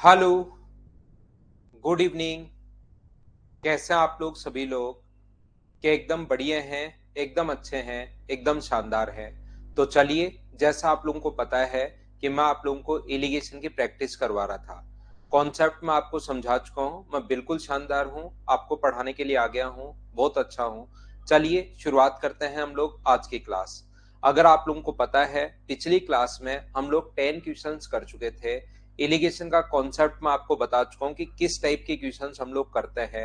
Hello, good evening. कैसे हैं आप लोग सभी लोग? क्या एकदम बढ़िया हैं, एकदम अच्छे हैं, एकदम शानदार हैं। तो चलिए, जैसा आप लोगों को पता है कि मैं आप लोगों को एलिगेशन की प्रैक्टिस करवा रहा था। कॉन्सेप्ट मैं आपको समझा चुका हूँ, मैं बिल्कुल शानदार हूँ, आपको पढ़ाने के लिए आ गया हूँ, बहुत अच्छा हूँ। चलिए शुरुआत करते हैं हम लोग आज की क्लास। अगर आप लोगों को पता है, पिछली क्लास में हम लोग 10 क्वेश्चंस कर चुके थे। एलिगेशन का कॉन्सेप्ट मैं आपको बता चुका हूँ कि किस टाइप के क्वेश्चंस हम लोग करते हैं।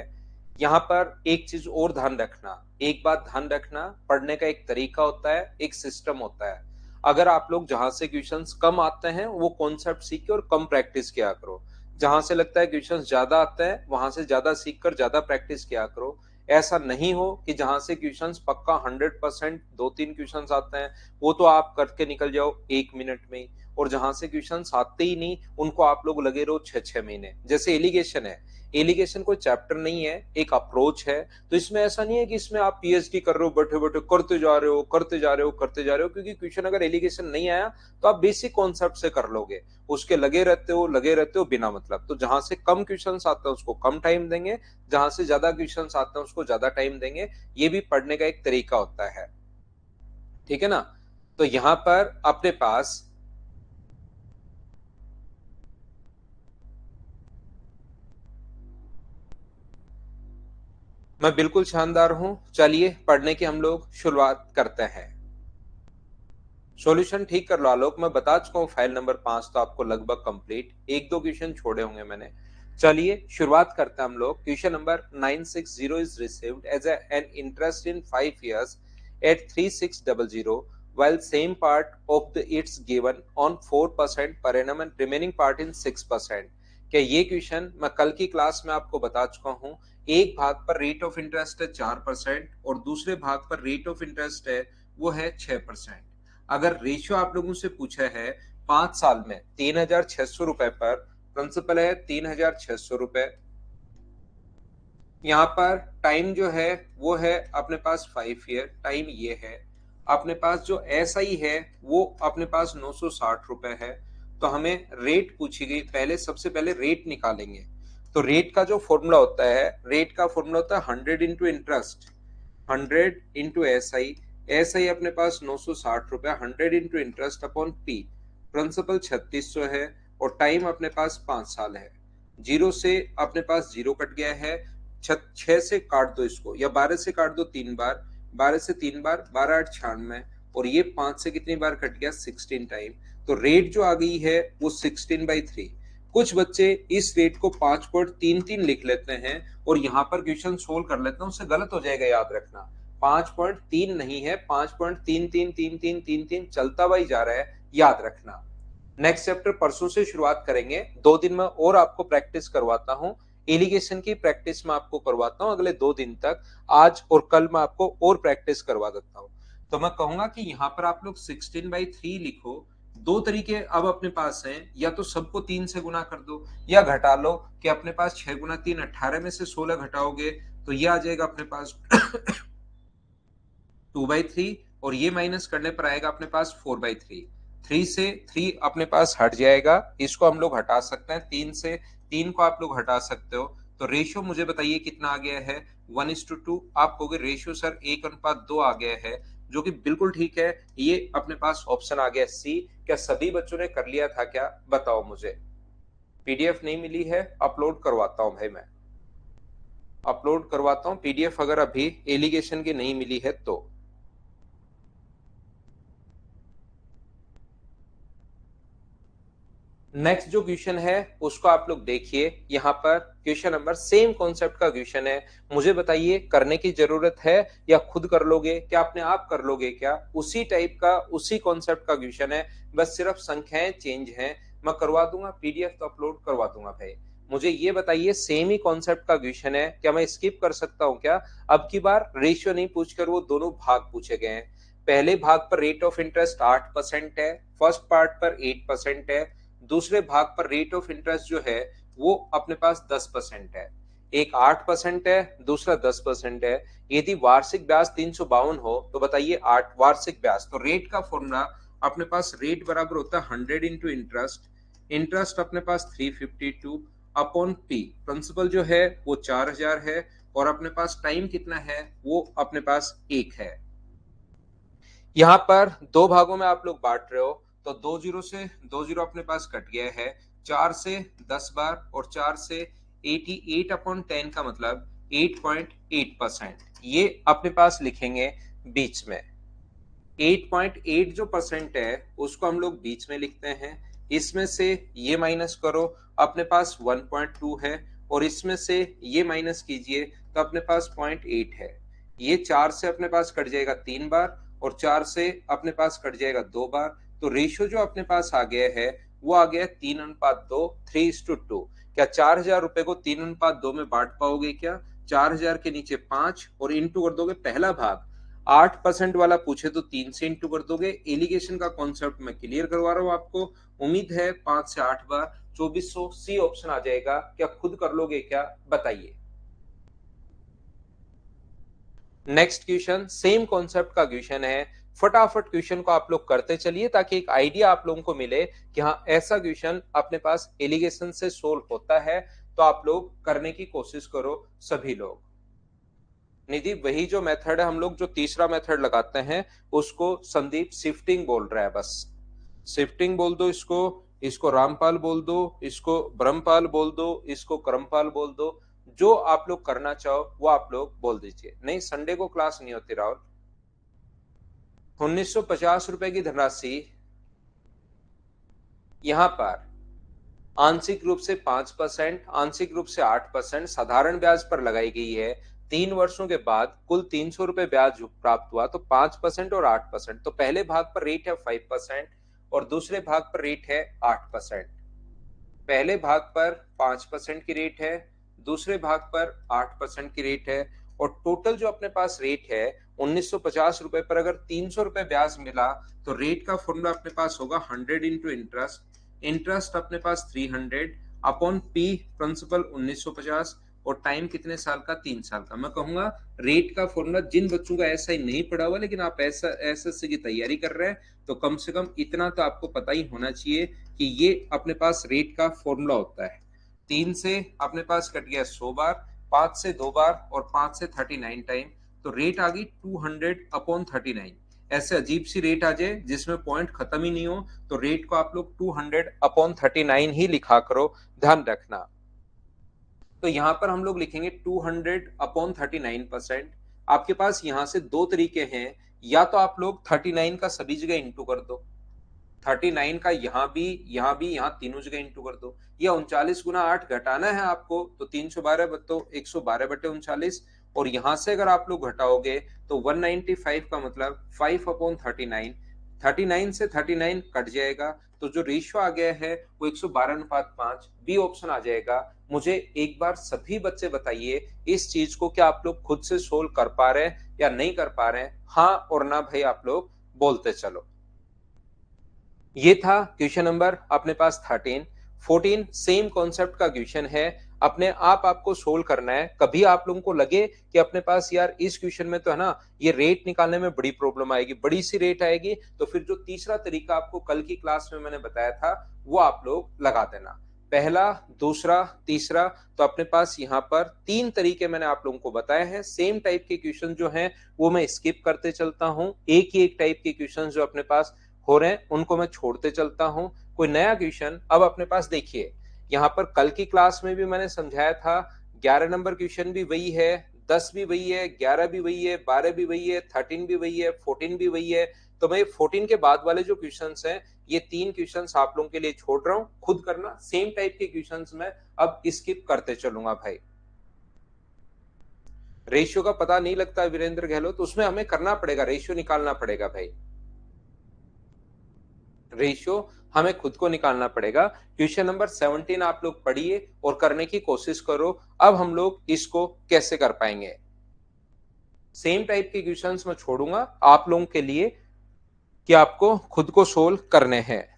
यहाँ पर एक चीज और ध्यान रखना, एक बात ध्यान रखना, पढ़ने का एक तरीका होता है, एक सिस्टम होता है। अगर आप लोग जहां से क्वेश्चंस कम आते हैं वो कॉन्सेप्ट सीखे और कम प्रैक्टिस किया करो। जहां से लगता है क्वेश्चंस ज्यादा आते हैं वहां से ज्यादा सीख कर ज्यादा प्रैक्टिस किया करो। ऐसा नहीं हो कि जहां से क्वेश्चंस पक्का 100% 2-3 क्वेश्चंस आते हैं वो तो आप करके निकल जाओ 1 मिनट में ही, और जहां से क्वेश्चंस आते ही नहीं उनको आप लोग लगे रहो 6-6 महीने। जैसे एलिगेशन है, एलिगेशन कोई चैप्टर नहीं है, एक अप्रोच है। तो इसमें ऐसा नहीं है कि इसमें आप पीएचडी कर रहे हो, बैठे बैठे करते जा रहे हो करते जा रहे हो करते जा रहे हो, क्योंकि क्वेश्चन अगर एलिगेशन नहीं आया तो आप बेसिक कॉन्सेप्ट से कर लोगे, उसके लगे रहते हो बिना मतलब। तो जहां से कम क्वेश्चन आते हैं उसको कम टाइम देंगे, जहां से ज्यादा क्वेश्चन आते हैं उसको ज्यादा टाइम देंगे। ये भी पढ़ने का एक तरीका होता है, ठीक है ना? तो यहां पर अपने पास मैं बिल्कुल शानदार हूं। चलिए पढ़ने की हम लोग शुरुआत करते हैं। सॉल्यूशन ठीक कर लो आलोक, मैं बता चुका हूँ फाइल नंबर 5 तो आपको लगभग कंप्लीट, एक दो क्वेश्चन छोड़े होंगे मैंने। चलिए शुरुआत करते हैं हम लोग। Question number 960 is received as an interest in 5 years at 3600 while same part of the it's given on 4% per annum and remaining part in 6%। क्या ये क्वेश्चन मैं कल की क्लास में आपको बता चुका हूँ। एक भाग पर रेट ऑफ इंटरेस्ट है 4% और दूसरे भाग पर रेट ऑफ इंटरेस्ट है वो है 6%। अगर रेशियो आप लोगों से पूछा है 5 साल में 3600 रुपए पर, प्रिंसिपल है 3600 रुपए। यहाँ पर टाइम जो है वो है अपने पास 5 ईयर टाइम ये है। अपने पास जो एस आई है वो अपने पास 960 रुपए है। तो हमें रेट पूछी गई, पहले सबसे पहले रेट निकालेंगे। तो रेट का जो फॉर्मूला होता है, रेट का फॉर्मूला होता है 100 into interest, 100 into S I अपने पास 960 रुपए, 100 into interest upon P. Principal 3600 है और टाइम अपने पास 5 साल है। जीरो से अपने पास जीरो कट गया है, 6 से काट दो इसको या 12 से काट दो 3 बार, 12 से 3 बार 12×8 = 96, और ये 5 से कितनी बार कट गया 16 टाइम। तो रेट जो आ गई है वो 16/3। कुछ बच्चे इस रेट को 5.33 लिख लेते हैं और यहाँ पर क्वेश्चन सोल्व कर लेते हैं, उससे गलत हो जाएगा, याद रखना। 5.3 नहीं है, 5.333333 चलता हुआ ही जा रहा है, याद रखना। नेक्स्ट चैप्टर परसों से शुरुआत करेंगे, 2 दिन में और आपको प्रैक्टिस करवाता हूँ। एलिगेशन की प्रैक्टिस में आपको करवाता हूँ अगले 2 दिन तक। आज और कल मैं आपको और प्रैक्टिस करवा देता हूँ। तो मैं कहूंगा कि यहाँ पर आप लोग 16/3 लिखो। दो तरीके अब अपने पास हैं, या तो सबको 3 से गुना कर दो या घटा लो, कि अपने पास 6 × 3 18 में से 16 घटाओगे तो ये आ जाएगा अपने पास 2/3, और ये माइनस करने पर आएगा अपने पास 4/3। 3 से 3 अपने पास हट जाएगा, इसको हम लोग हटा सकते हैं, 3 से 3 को आप लोग हटा सकते हो। तो रेशियो मुझे बताइए कितना आ गया है, 1:2। आप कहोगे रेशियो सर 1:2 आ गया है, जो कि बिल्कुल ठीक है। ये अपने पास ऑप्शन आ गया सी। क्या सभी बच्चों ने कर लिया था क्या, बताओ मुझे। पीडीएफ नहीं मिली है, अपलोड करवाता हूं भाई, मैं अपलोड करवाता हूं पीडीएफ, अगर अभी एलिगेशन की नहीं मिली है तो। नेक्स्ट जो क्वेश्चन है उसको आप लोग देखिए। यहाँ पर क्वेश्चन नंबर सेम कॉन्सेप्ट का क्वेश्चन है। मुझे बताइए करने की जरूरत है या खुद कर लोगे, क्या अपने आप कर लोगे क्या? उसी टाइप का उसी कॉन्सेप्ट का क्वेश्चन है, बस सिर्फ संख्याएं चेंज हैं। मैं करवा दूंगा पीडीएफ, तो अपलोड करवा दूंगा भाई। मुझे ये बताइए सेम ही कॉन्सेप्ट का क्वेश्चन है, क्या मैं स्किप कर सकता हूँ क्या? अब की बार रेशियो नहीं पूछकर वो दोनों भाग पूछे गए हैं। पहले भाग पर रेट ऑफ इंटरेस्ट 8% है, फर्स्ट पार्ट पर 8% है, दूसरे भाग पर रेट ऑफ इंटरेस्ट जो है वो अपने पास 10% है। एक 8% है, दूसरा 10% है। यदि वार्षिक ब्याज 352 हो तो बताइए 8 वार्षिक ब्याज, तो रेट का फॉर्मूला अपने पास रेट बराबर होता है 100 इंटू इंटरेस्ट। इंटरेस्ट अपने पास 352 अपॉन पी, प्रिंसिपल जो है वो 4000 है और अपने पास टाइम कितना है वो अपने पास 1 है। यहाँ पर दो भागों में आप लोग बांट रहे हो तो 2 जीरो से 2 जीरो अपने पास कट गया है, 4 से 10 बार और 4 से 88 अपॉन 10 का मतलब 8.8%, ये अपने पास लिखेंगे बीच में। 8.8 जो परसेंट है उसको हम लोग बीच में लिखते हैं, इसमें से ये माइनस करो, अपने पास 1.2 है और इसमें से ये माइनस कीजिए तो अपने पास 0.8 है। ये 4 से अपने पास कट जाएगा 3 बार और 4 से अपने पास कट जाएगा 2 बार, तो रेशियो जो अपने पास आ गया है वो आ गया 3:2, 3:2। क्या 4000 रुपए को 3:2 में बांट पाओगे क्या? 4000 के नीचे 5 और इंटू कर दोगे पहला भाग, 8% वाला पूछे तो 3 से इंटू कर दोगे। एलिगेशन का कॉन्सेप्ट मैं क्लियर करवा रहा हूं आपको, उम्मीद है 5 से 8 बार 2400 सी ऑप्शन आ जाएगा। क्या खुद कर लोगे क्या, बताइए। नेक्स्ट क्वेश्चन सेम कॉन्सेप्ट का क्वेश्चन है, फटाफट क्वेश्चन को आप लोग करते चलिए ताकि एक आइडिया आप लोगों को मिले कि हाँ ऐसा क्वेश्चन अपने पास एलिगेशन से सोल्व होता है, तो आप लोग करने की कोशिश करो सभी लोग। निधि वही जो मेथड है हम लोग जो तीसरा मेथड लगाते हैं उसको संदीप शिफ्टिंग बोल रहा है, बस शिफ्टिंग बोल दो इसको, इसको रामपाल बोल दो, इसको ब्रह्मपाल बोल दो, इसको क्रमपाल बोल दो, जो आप लोग करना चाहो वो आप लोग बोल दीजिए। नहीं संडे को क्लास नहीं होती राहुल। 1950 रुपए की धनराशि यहां पर आंशिक रूप से 5%, आंशिक रूप से 8% साधारण ब्याज पर लगाई गई है। 3 वर्षों के बाद कुल 300 रुपए ब्याज प्राप्त हुआ, तो 5% और 8%, तो पहले भाग पर रेट है 5% और दूसरे भाग पर रेट है 8%। पहले भाग पर 5% की रेट है, दूसरे भाग पर 8% की रेट है और टोटल जो अपने पास रेट है 1950 रुपए पर अगर 300 रुपए ब्याज मिला तो रेट का फॉर्मूला अपने पास होगा 100 इंटू इंटरेस्ट। इंटरेस्ट अपने पास 300 अपॉन पी, प्रिंसिपल 1950 और टाइम कितने साल का, 3 साल का। मैं कहूंगा रेट का फॉर्मूला जिन बच्चों का ऐसा ही नहीं पड़ा हुआ लेकिन आप ऐसा एसएससी की तैयारी कर रहे हैं तो कम से कम इतना तो आपको पता ही होना चाहिए कि ये अपने पास रेट का फॉर्मूला होता है। 3 से अपने पास कट गया 100 बार, 5 से 2 बार और 5 से 39 टाइम, तो रेट आ गई 200/39। ऐसे अजीब सी रेट आ जाए जिसमें पॉइंट खत्म ही नहीं हो तो रेट को आप लोग 200/39 ही लिखा करो, ध्यान रखना। तो यहां पर हम लोग लिखेंगे 200/39%। आपके पास यहां से दो तरीके हैं, या तो आप लोग 39 का सभी जगह इंटू कर दो, 39 का यहाँ तीनों जगह इंटू कर दो, या 39 × 8 घटाना है आपको तो 312 बतो 112/39, और यहां से अगर आप लोग घटाओगे तो 195 का मतलब 5/39, 39 से 39 कट जाएगा तो जो रेशियो आ गया है वो 112:5, बी ऑप्शन आ जाएगा। मुझे एक बार सभी बच्चे बताइए इस चीज को क्या आप लोग खुद से सोल्व कर पा रहे हैं या नहीं कर पा रहे हैं, हाँ और ना भाई आप लोग बोलते चलो। ये था क्वेश्चन नंबर अपने पास 13। 14 सेम कॉन्सेप्ट का क्वेश्चन है, अपने आप आपको सोल्व करना है। कभी आप लोगों को लगे कि अपने पास यार इस क्वेश्चन में तो है ना ये रेट निकालने में बड़ी प्रॉब्लम आएगी, बड़ी सी रेट आएगी, तो फिर जो तीसरा तरीका आपको कल की क्लास में मैंने बताया था वो आप लोग लगा देना, पहला दूसरा तीसरा। तो अपने पास यहाँ पर 3 तरीके मैंने आप लोगों को बताए हैं। सेम टाइप के क्वेश्चन जो हैं वो मैं स्किप करते चलता हूँ, एक ही एक टाइप के क्वेश्चन जो अपने पास हो रहे हैं उनको मैं छोड़ते चलता हूं। कोई नया क्वेश्चन अब अपने पास देखिए, यहां पर कल की क्लास में भी मैंने समझाया था 11 नंबर क्वेश्चन भी वही है, 10 भी वही है, 11 भी वही है, 12 भी वही है, 13 भी वही है, 14 भी वही है। तो मैं 14 के बाद वाले जो क्वेश्चन हैं ये 3 क्वेश्चन आप लोगों के लिए छोड़ रहा हूं, खुद करना। सेम टाइप के क्वेश्चन में अब स्किप करते चलूंगा भाई। रेशियो का पता नहीं लगता वीरेंद्र गहलोत, तो उसमें हमें करना पड़ेगा, रेशियो निकालना पड़ेगा भाई, रेशियो हमें खुद को निकालना पड़ेगा। क्वेश्चन नंबर 17 आप लोग पढ़िए और करने की कोशिश करो। अब हम लोग इसको कैसे कर पाएंगे, सेम टाइप के क्वेश्चंस मैं छोड़ूंगा आप लोगों के लिए कि आपको खुद को सोल्व करने हैं।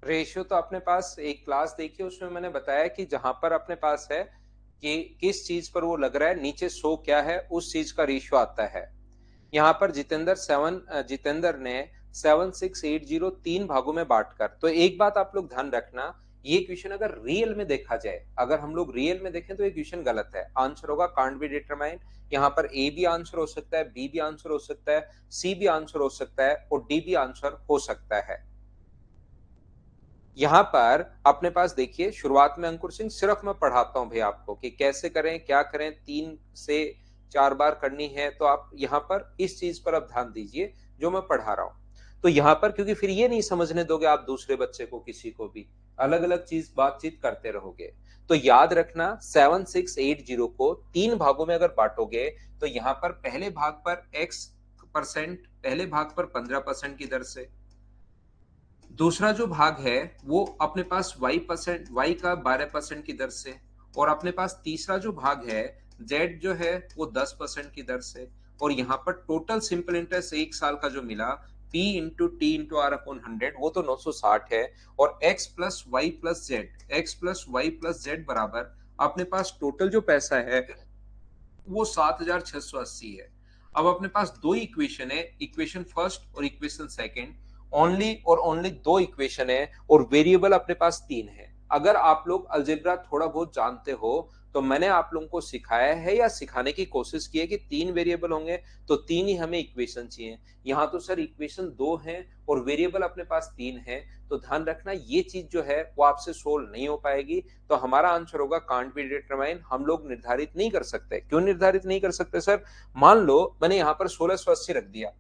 रेशियो तो अपने पास एक क्लास देखी, उसमें मैंने बताया कि जहां पर अपने पास है कि किस चीज पर वो लग रहा है, नीचे शो क्या है, उस चीज का रेशियो आता है। यहाँ पर जितेंद्र ने 7680 तीन भागों में बांटकर, तो एक बात आप लोग ध्यान रखना, ये क्वेश्चन अगर रियल में देखा जाए, अगर हम लोग रियल में देखें तो ये क्वेश्चन गलत है। आंसर होगा कांट बी डिटरमाइन। यहाँ पर ए भी आंसर हो सकता है, बी भी आंसर हो सकता है, सी भी आंसर हो सकता है और डी भी आंसर हो सकता है। यहाँ पर अपने पास देखिए, शुरुआत में अंकुर सिंह सिर्फ मैं पढ़ाता हूं भैया आपको कि कैसे करें, क्या करें, 3 से 4 बार करनी है, तो आप यहाँ पर इस चीज पर अब ध्यान दीजिए जो मैं पढ़ा रहा हूं। तो यहाँ पर क्योंकि फिर ये नहीं समझने दोगे आप दूसरे बच्चे को, किसी को भी अलग अलग चीज बातचीत करते रहोगे। तो याद रखना 7680 को 3 भागों में अगर बांटोगे तो यहाँ पर पहले भाग पर x%, पहले भाग पर 15% की दर से, दूसरा जो भाग है वो अपने पास y का 12% की दर से, और अपने पास तीसरा जो भाग है z जो है वो 10% की दर से, और यहाँ पर टोटल सिंपल इंटरेस्ट 1 साल का जो मिला p into T into R upon 100, वो तो 960 है, और x plus Y plus Z बराबर अपने पास टोटल जो पैसा है वो 7680 है। अब अपने पास दो इक्वेशन है, इक्वेशन फर्स्ट और इक्वेशन सेकंड, ओनली और ओनली दो इक्वेशन है, और वेरिएबल अपने पास 3 है। अगर आप लोग अलजेब्रा थोड़ा बहुत जानते हो तो मैंने आप लोगों को सिखाया है या सिखाने की कोशिश की है कि 3 वेरिएबल होंगे तो 3 ही हमें इक्वेशन चाहिए। यहाँ तो सर इक्वेशन 2 है और वेरिएबल अपने पास 3 है, तो ध्यान रखना ये चीज जो है वो आपसे सोल्व नहीं हो पाएगी। तो हमारा आंसर होगा कांट बी डिटरमाइन। हम लोग निर्धारित नहीं कर सकते। क्यों निर्धारित नहीं कर सकते सर? मान लो मैंने यहाँ पर 1680 रख दिया,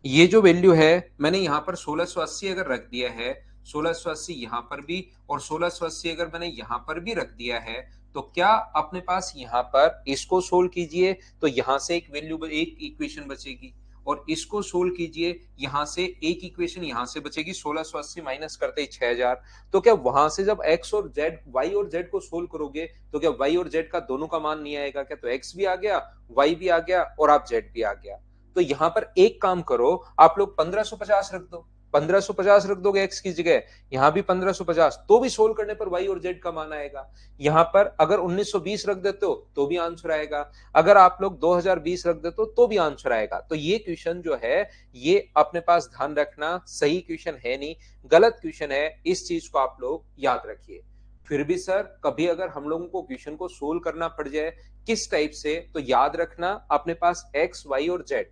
ये जो वैल्यू है मैंने यहाँ पर 1680 अगर रख दिया है, 1680 यहाँ पर भी, और 1680 अगर मैंने यहाँ पर भी रख दिया है, तो क्या अपने पास यहाँ पर इसको सोल्व कीजिए तो यहाँ से एक वैल्यू, एक इक्वेशन बचेगी, और इसको सोल्व कीजिए यहाँ से एक इक्वेशन यहाँ से बचेगी, 1680 माइनस करते ही 6000। तो क्या वहां से जब x और z, y और z को सोल्व करोगे तो क्या y और z का दोनों का मान नहीं आएगा क्या? तो x भी आ गया, y भी आ गया और आप z भी आ गया। तो यहां पर एक काम करो, आप लोग 1550 रख दो, 1550 रख दोगे x की जगह, यहां भी 1550, तो भी सोल्व करने पर y और z का मान आएगा। यहां पर अगर 1920 रख देते हो तो भी आंसर आएगा, अगर आप लोग 2020 रख देते हो तो भी आंसर आएगा। तो ये क्वेश्चन जो है ये अपने पास ध्यान रखना सही क्वेश्चन है नहीं, गलत क्वेश्चन है, इस चीज को आप लोग याद रखिए। फिर भी सर कभी अगर हम लोगों को क्वेश्चन को सोल्व करना पड़ जाए किस टाइप से, तो याद रखना अपने पास x, y और z,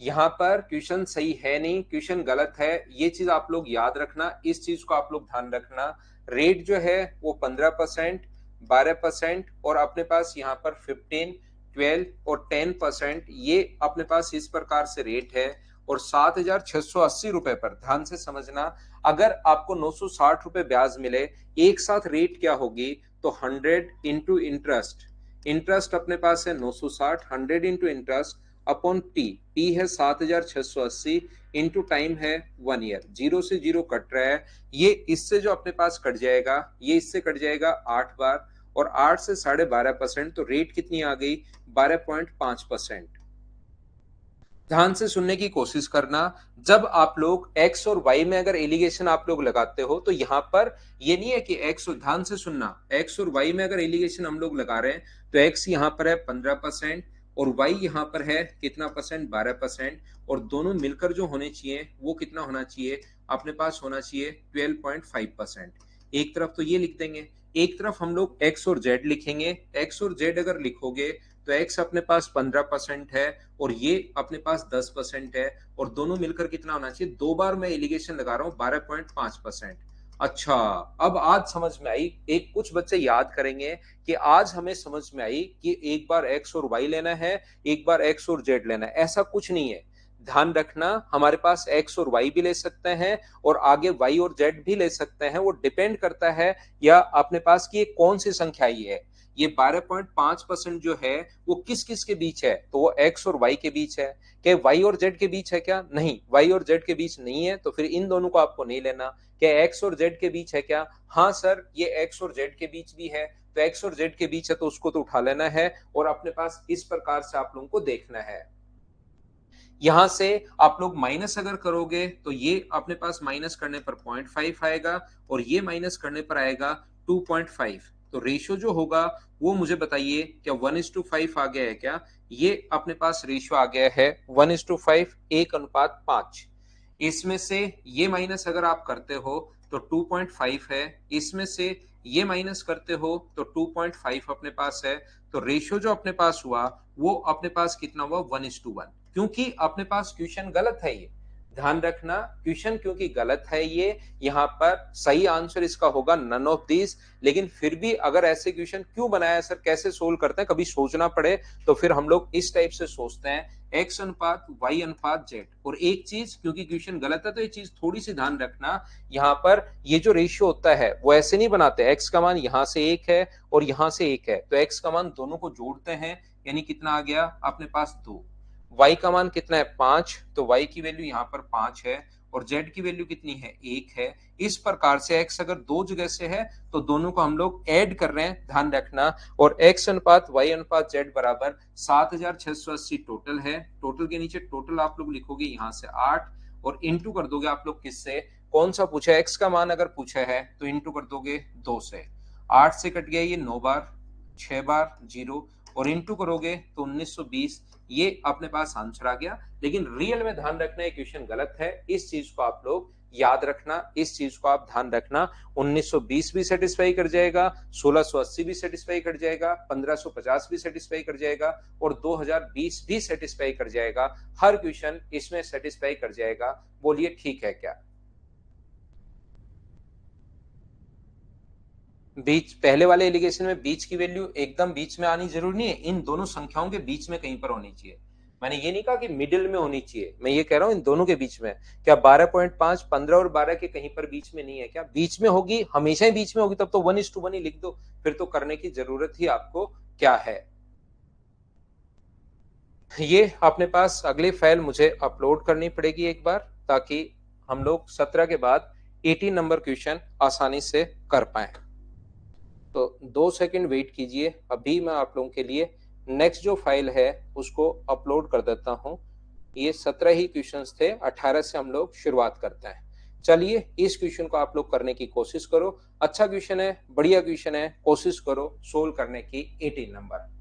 यहाँ पर क्वेश्चन सही है नहीं, क्वेश्चन गलत है, ये चीज आप लोग याद रखना, इस चीज को आप लोग ध्यान रखना। रेट जो है वो 15%, 12% और अपने पास यहाँ पर 15, 12 और 10%, ये अपने पास इस प्रकार से रेट है। और 7680 रुपए पर ध्यान से समझना, अगर आपको 960 रुपए ब्याज मिले, एक साथ रेट क्या होगी, तो 100 इंटू इंटरेस्ट, इंटरेस्ट अपने पास है 960, 100 इंटू इंटरेस्ट अपॉन टी है 7680 इंटू टाइम है 1 ईयर, 0 से 0 कट रहा है, ये इससे जो अपने पास कट जाएगा, ये इससे कट जाएगा 8 बार, और 8 से 12.5%, तो रेट कितनी आ गई, 12.5%। ध्यान से सुनने की कोशिश करना, जब आप लोग x और y में अगर एलिगेशन आप लोग लगाते हो तो यहाँ पर ये नहीं है कि x, ध्यान से सुनना, x और y में अगर एलिगेशन हम लोग लगा रहे हैं तो x यहाँ पर है 15% और y यहाँ पर है कितना परसेंट, 12%, और दोनों मिलकर जो होने चाहिए वो कितना होना चाहिए, अपने पास होना चाहिए 12.5%। एक तरफ तो ये लिख देंगे, एक तरफ हम लोग x और z लिखेंगे। x और z अगर लिखोगे तो x अपने पास 15% है और ये अपने पास 10% है, और दोनों मिलकर कितना होना चाहिए, 2 बार मैं एलिगेशन लगा रहा हूं, 12.5%। अच्छा, अब आज समझ में आई, एक कुछ बच्चे याद करेंगे कि आज हमें समझ में आई कि एक बार x और y लेना है, एक बार x और z लेना है, ऐसा कुछ नहीं है। ध्यान रखना, हमारे पास x और y भी ले सकते हैं और आगे y और z भी ले सकते हैं, वो डिपेंड करता है या अपने पास की कौन सी संख्या ये है। ये 12.5% जो है वो किस किस के बीच है, तो वो x और y के बीच है। क्या y और z के बीच है क्या? नहीं, y और z के बीच नहीं है, तो फिर इन दोनों को आपको नहीं लेना। क्या x और z के बीच है क्या? हाँ सर, ये x और z के बीच भी है, तो x और z के बीच है तो उसको तो उठा लेना है, और अपने पास इस प्रकार से आप लोगों को देखना है। यहां से आप लोग माइनस अगर करोगे तो ये अपने पास माइनस करने पर 0.5 आएगा और ये माइनस करने पर आएगा 2.5। तो रेशियो जो होगा वो मुझे बताइए, क्या 1:5 आ गया है क्या? ये अपने पास रेशियो आ गया है 1:5, 1:5। इसमें से ये माइनस अगर आप करते हो तो 2.5 है, इसमें से ये माइनस करते हो तो 2.5 अपने पास है। तो रेशियो जो अपने पास हुआ वो अपने पास कितना हुआ? 1:1। क्योंकि अपने पास क्वेश्चन गलत है ये, ध्यान रखना, क्वेश्चन क्योंकि गलत है ये, यहाँ पर सही आंसर इसका होगा नन ऑफ दिस। लेकिन फिर भी अगर ऐसे क्वेश्चन क्यों बनाया सर, कैसे सोल्व करते हैं, कभी सोचना पड़े तो फिर हम लोग इस टाइप से सोचते हैं, x अनुपात y अनुपात z। और एक चीज, क्योंकि क्वेश्चन गलत है तो ये चीज थोड़ी सी ध्यान रखना, यहाँ पर ये जो रेशियो होता है वो ऐसे नहीं बनाते, x का मान यहाँ से 1 है और यहाँ से 1 है, तो x का मान दोनों को जोड़ते हैं, यानी कितना आ गया अपने पास 2। y का मान कितना है? 5, तो y की वैल्यू यहाँ पर 5 है और z की वैल्यू कितनी है? 1 है। इस प्रकार से x अगर दो जगह से है तो दोनों को हम लोग ऐड कर रहे हैं, ध्यान रखना। और x अनुपात y अनुपात z बराबर 7680 टोटल है। टोटल के नीचे टोटल आप लोग लिखोगे यहाँ से 8 और इंटू कर दोगे आप लोग किससे? कौन सा पूछा है? x का मान अगर पूछा है तो इंटू कर दोगे 2 से। 8 से कट गया ये 9 बार, 6 बार 0 और इंटू करोगे तो 1920। ये अपने पास आंसर आ गया। लेकिन रियल में ध्यान रखना, क्वेश्चन गलत है, इस चीज को आप लोग याद रखना, इस चीज को आप ध्यान रखना। 1920 भी सेटिस्फाई कर जाएगा, 1680 भी सेटिस्फाई कर जाएगा, 1550 भी सेटिस्फाई कर जाएगा और 2020 भी सेटिस्फाई कर जाएगा। हर क्वेश्चन इसमें सेटिस्फाई कर जाएगा। बोलिए ठीक है क्या? बीच, पहले वाले एलिगेशन में बीच की वैल्यू एकदम बीच में आनी जरूरी नहीं है, इन दोनों संख्याओं के बीच में कहीं पर होनी चाहिए। मैंने ये नहीं कहा कि मिडिल में होनी चाहिए, मैं ये कह रहा हूं इन दोनों के बीच में। क्या 12.5, 15 और 12 के कहीं पर बीच में नहीं है क्या? बीच में होगी, हमेशा ही बीच में होगी, तब तो 1:1 ही लिख दो, फिर तो करने की जरूरत ही आपको क्या है। ये अपने पास अगली फाइल मुझे अपलोड करनी पड़ेगी एक बार, ताकि हम लोग 17 के बाद 18 नंबर क्वेश्चन आसानी से कर पाए। तो 2 सेकंड वेट कीजिए, अभी मैं आप लोगों के लिए नेक्स्ट जो फाइल है उसको अपलोड कर देता हूं। ये 17 ही क्वेश्चंस थे, 18 से हम लोग शुरुआत करते हैं। चलिए इस क्वेश्चन को आप लोग करने की कोशिश करो, अच्छा क्वेश्चन है, बढ़िया क्वेश्चन है, कोशिश करो सोल्व करने की। 18 नंबर।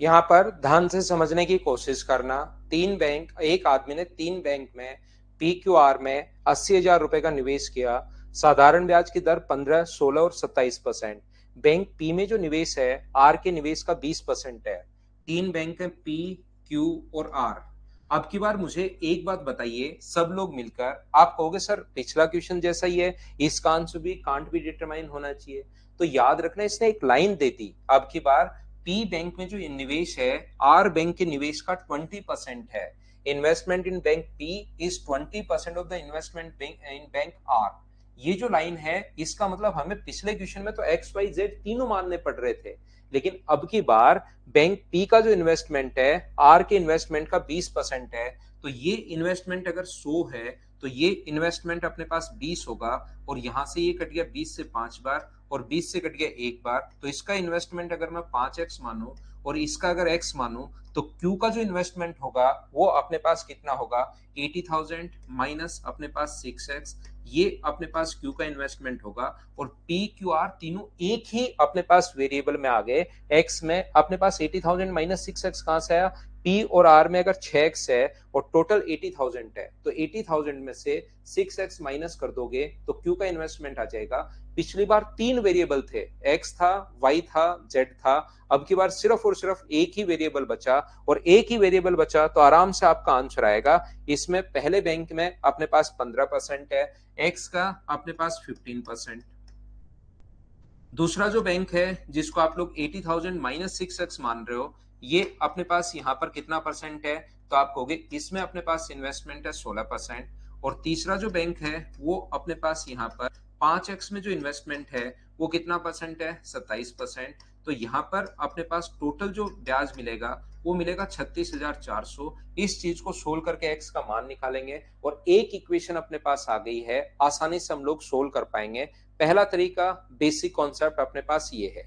यहाँ पर ध्यान से समझने की कोशिश करना। तीन बैंक, एक आदमी ने 3 बैंक में PQR में 80,000 रुपए का निवेश किया। साधारण ब्याज की दर 15, 16 और 27%। बैंक पी में जो निवेश है आर के निवेश का 20% है। 3 बैंक है पी, क्यू और आर। अब की बार मुझे एक बात बताइए सब लोग मिलकर, आप कहोगे सर पिछला क्वेश्चन जैसा ही है, इसका आंसर भी कांट बी डिटरमाइन होना चाहिए। तो याद रखना, इसने एक लाइन दे दी अब की बार, पी बैंक में जो निवेश है आर बैंक के निवेश का 20% है। Investment in bank P is 20% of the investment in bank R. ये जो लाइन है इसका मतलब हमें पिछले क्वेश्चन में तो एक्स वाई जेड तीनों मानने पड़ रहे थे, लेकिन अब की बार बैंक पी का जो इन्वेस्टमेंट है आर के इन्वेस्टमेंट का 20% है। तो ये इन्वेस्टमेंट अगर 100 है तो ये इन्वेस्टमेंट अपने पास 20 होगा और यहां से ये कट गया 20 से 5 बार और 20 से कट गया एक बार। तो इसका इन्वेस्टमेंट अगर मैं 5x मानूं और इसका अगर x मानूं तो Q का जो इन्वेस्टमेंट होगा वो अपने पास कितना होगा? 80,000 माइनस अपने पास 6x, ये अपने पास Q का इन्वेस्टमेंट होगा। और P Q R तीनों एक ही अपने पास वेरिएबल में आ गए। x में अपने पास 80,000 माइनस 6x कहां से आया? पी और आर में अगर 6x है और टोटल 80,000 है, तो 80,000 में से 6x माइनस कर दोगे तो क्यू का इन्वेस्टमेंट आ जाएगा। पिछली बार 3 वेरिएबल थे, x था, y था, z था। अब की बार सिर्फ और सिर्फ एक ही वेरिएबल बचा, और एक ही वेरिएबल बचा तो आराम से आपका आंसर आएगा। इसमें पहले बैंक में अपने पास 15% है, x का अपने पास 15%। दूसरा जो बैंक है जिसको आप लोग 80,000 माइनस 6x मान रहे हो, ये अपने पास यहाँ पर कितना परसेंट है, तो आप कहोगे इसमें अपने पास इन्वेस्टमेंट है 16%। और तीसरा जो बैंक है वो अपने पास यहाँ पर 5x में जो इन्वेस्टमेंट है वो कितना परसेंट है, 27%। तो यहाँ पर अपने पास टोटल जो ब्याज मिलेगा वो मिलेगा 36,400। इस चीज को सोल्व करके x का मान निकालेंगे और एक इक्वेशन अपने पास आ गई है, आसानी से हम लोग सोल्व कर पाएंगे। पहला तरीका, बेसिक कॉन्सेप्ट अपने पास ये है,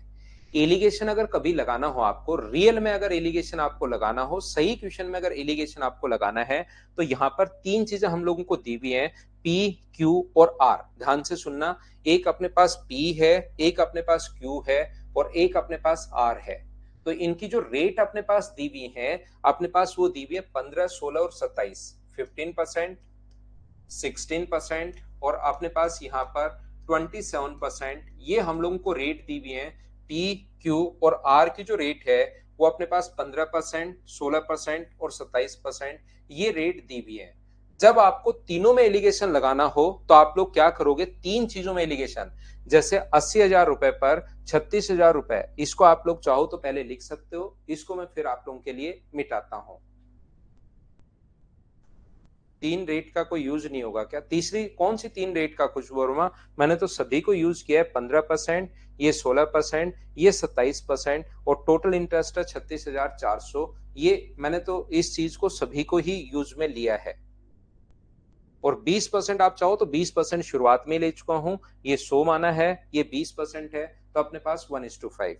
एलिगेशन अगर कभी लगाना हो आपको, रियल में अगर एलिगेशन आपको लगाना हो, सही क्वेश्चन में अगर एलिगेशन आपको लगाना है, तो यहाँ पर तीन चीजें हम लोगों को दी हुई हैं, पी, क्यू और आर। ध्यान से सुनना, एक अपने पास पी है, एक अपने पास क्यू है और एक अपने पास आर है। तो इनकी जो रेट अपने पास दी हुई है, अपने पास वो दी हुई है 15, 16 और 27, 15%, 16% और अपने पास यहाँ पर 27%। ये हम लोगों को रेट दी हुई है। पी, क्यू और आर की जो रेट है वो अपने पास 15%, 16% और 27% ये रेट दी हुई है। जब आपको तीनों में एलिगेशन लगाना हो तो आप लोग क्या करोगे, तीन चीजों में एलिगेशन, जैसे 80,000 रुपए पर 36,000 रुपए, इसको आप लोग चाहो तो पहले लिख सकते हो, इसको मैं फिर आप लोगों के लिए मिटाता हूं। तीन रेट का कोई यूज नहीं होगा क्या? तीसरी कौन सी तीन रेट का, खुशबू वर्मा? मैंने तो सभी को यूज किया है, 15%, ये 16%, ये 27% और टोटल इंटरेस्ट है 36,400। ये मैंने तो इस चीज को सभी को ही यूज में लिया है। और 20% आप चाहो तो 20% शुरुआत में ले चुका हूं, ये 100 माना है, ये 20% है, तो अपने पास 1:5।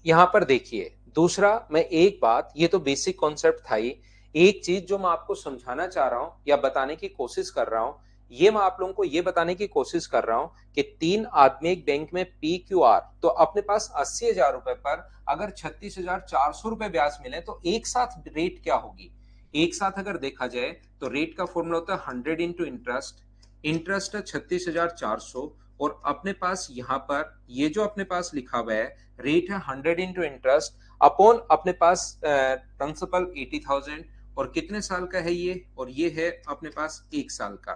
यहां पर देखिए, दूसरा मैं एक बात, ये तो बेसिक कॉन्सेप्ट था ही, एक चीज जो मैं आपको समझाना चाह रहा हूं या बताने की कोशिश कर रहा हूं, ये मैं आप लोगों को ये बताने की कोशिश कर रहा हूं कि तीन आदमी एक बैंक में पी, क्यू, आर, तो अपने पास 80,000 रुपए पर अगर 36,400 रुपए ब्याज मिले तो एक साथ रेट क्या होगी? एक साथ अगर देखा जाए तो रेट का फॉर्मूला होता है 100 इंटू इंटरेस्ट। इंटरेस्ट है 36,400 और अपने पास यहाँ पर ये जो अपने पास लिखा हुआ है रेट है 100 इंटू इंटरेस्ट अपॉन अपने पास प्रिंसिपल 80,000। और कितने साल का है ये, और ये है अपने पास एक साल का।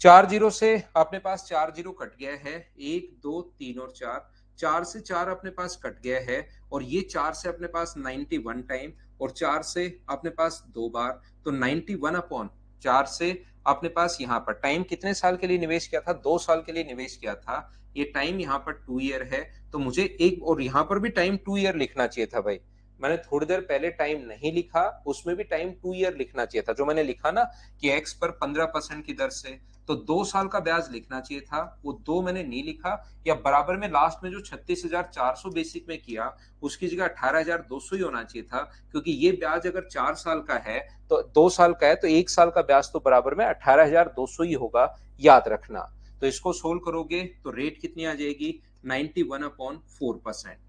4 जीरो से अपने पास 4 जीरो कट गया है, 1 2 3 और 4, 4 से 4 अपने पास कट गया है, और ये 4 से अपने पास 91 टाइम, और 4 से अपने पास दो बार, तो 91 अपॉन 4 से अपने पास यहाँ पर टाइम कितने साल के लिए निवेश किया था, 2 साल के लिए निवेश किया था। ये टाइम यहाँ पर 2 ईयर है, तो मुझे एक, और यहाँ पर भी टाइम 2 ईयर लिखना चाहिए था भाई। मैंने थोड़ी देर पहले टाइम नहीं लिखा, उसमें भी टाइम 2 ईयर लिखना चाहिए था, जो मैंने लिखा ना कि एक्स पर 15% की दर से, तो 2 साल का ब्याज लिखना चाहिए था, वो 2 मैंने नहीं लिखा। या बराबर में लास्ट में जो 36,400 बेसिक में किया उसकी जगह 18,200 ही होना चाहिए था, क्योंकि ये ब्याज अगर 4 साल का है तो 2 साल का है, तो एक साल का ब्याज तो बराबर में 18,200 ही होगा, याद रखना। तो इसको सोल्व करोगे तो रेट कितनी आ जाएगी, 91/4%।